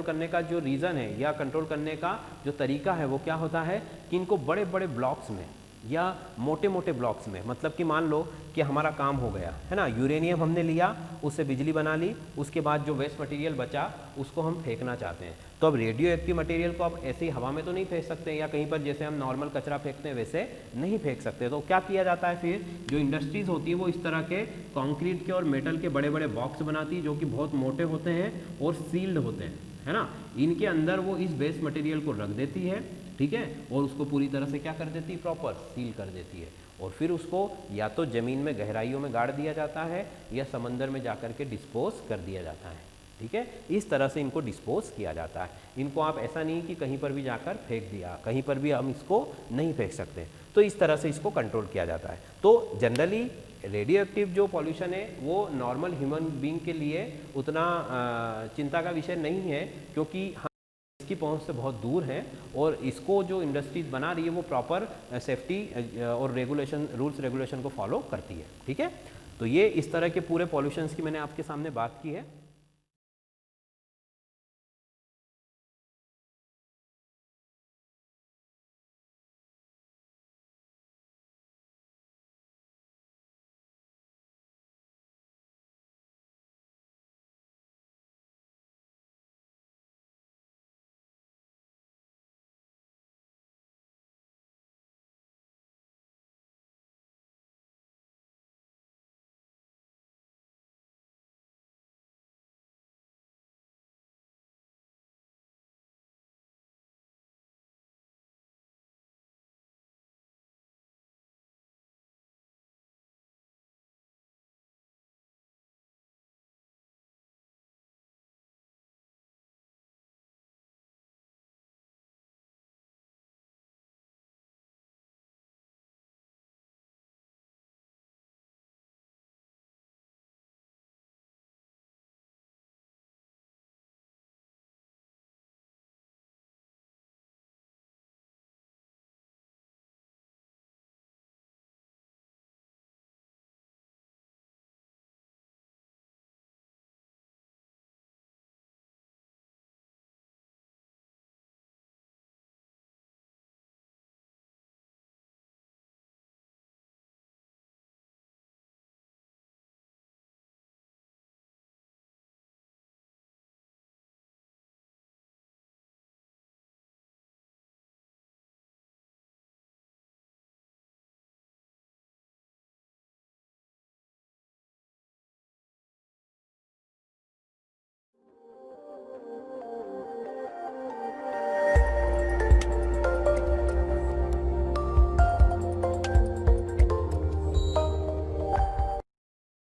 करने का जो रीज़न है या कंट्रोल करने का जो तरीका है वो क्या होता है कि इनको बड़े बड़े ब्लॉक्स में या मोटे मोटे ब्लॉक्स में, मतलब कि मान लो कि हमारा काम हो गया, है ना, यूरेनियम हमने लिया, उससे बिजली बना ली, उसके बाद जो वेस्ट मटेरियल बचा उसको हम फेंकना चाहते हैं। तो अब रेडियो एक्टिव मटेरियल को आप ऐसे ही हवा में तो नहीं फेंक सकते, या कहीं पर जैसे हम नॉर्मल कचरा फेंकते हैं वैसे नहीं फेंक सकते। तो क्या किया जाता है, फिर जो इंडस्ट्रीज़ होती है वो इस तरह के कॉन्क्रीट के और मेटल के बड़े बड़े बॉक्स बनाती है जो कि बहुत मोटे होते हैं और सील्ड होते हैं, है ना। इनके अंदर वो इस वेस्ट मटेरियल को रख देती है, ठीक है, और उसको पूरी तरह से क्या कर देती है, प्रॉपर सील कर देती है, और फिर उसको या तो ज़मीन में गहराइयों में गाड़ दिया जाता है या समंदर में जाकर के डिस्पोज कर दिया जाता है, ठीक है। इस तरह से इनको डिस्पोज किया जाता है। इनको आप ऐसा नहीं कि कहीं पर भी जाकर फेंक दिया, कहीं पर भी हम इसको नहीं फेंक सकते, तो इस तरह से इसको कंट्रोल किया जाता है। तो जनरली रेडियो एक्टिव जो पॉल्यूशन है वो नॉर्मल ह्यूमन बीइंग के लिए उतना चिंता का विषय नहीं है, क्योंकि हम इसकी पहुंच से बहुत दूर हैं और इसको जो इंडस्ट्रीज बना रही है वो प्रॉपर सेफ्टी और रेगुलेशन, रूल्स रेगुलेशन को फॉलो करती है। ठीक है, तो ये इस तरह के पूरे पॉल्यूशंस की मैंने आपके सामने बात की है।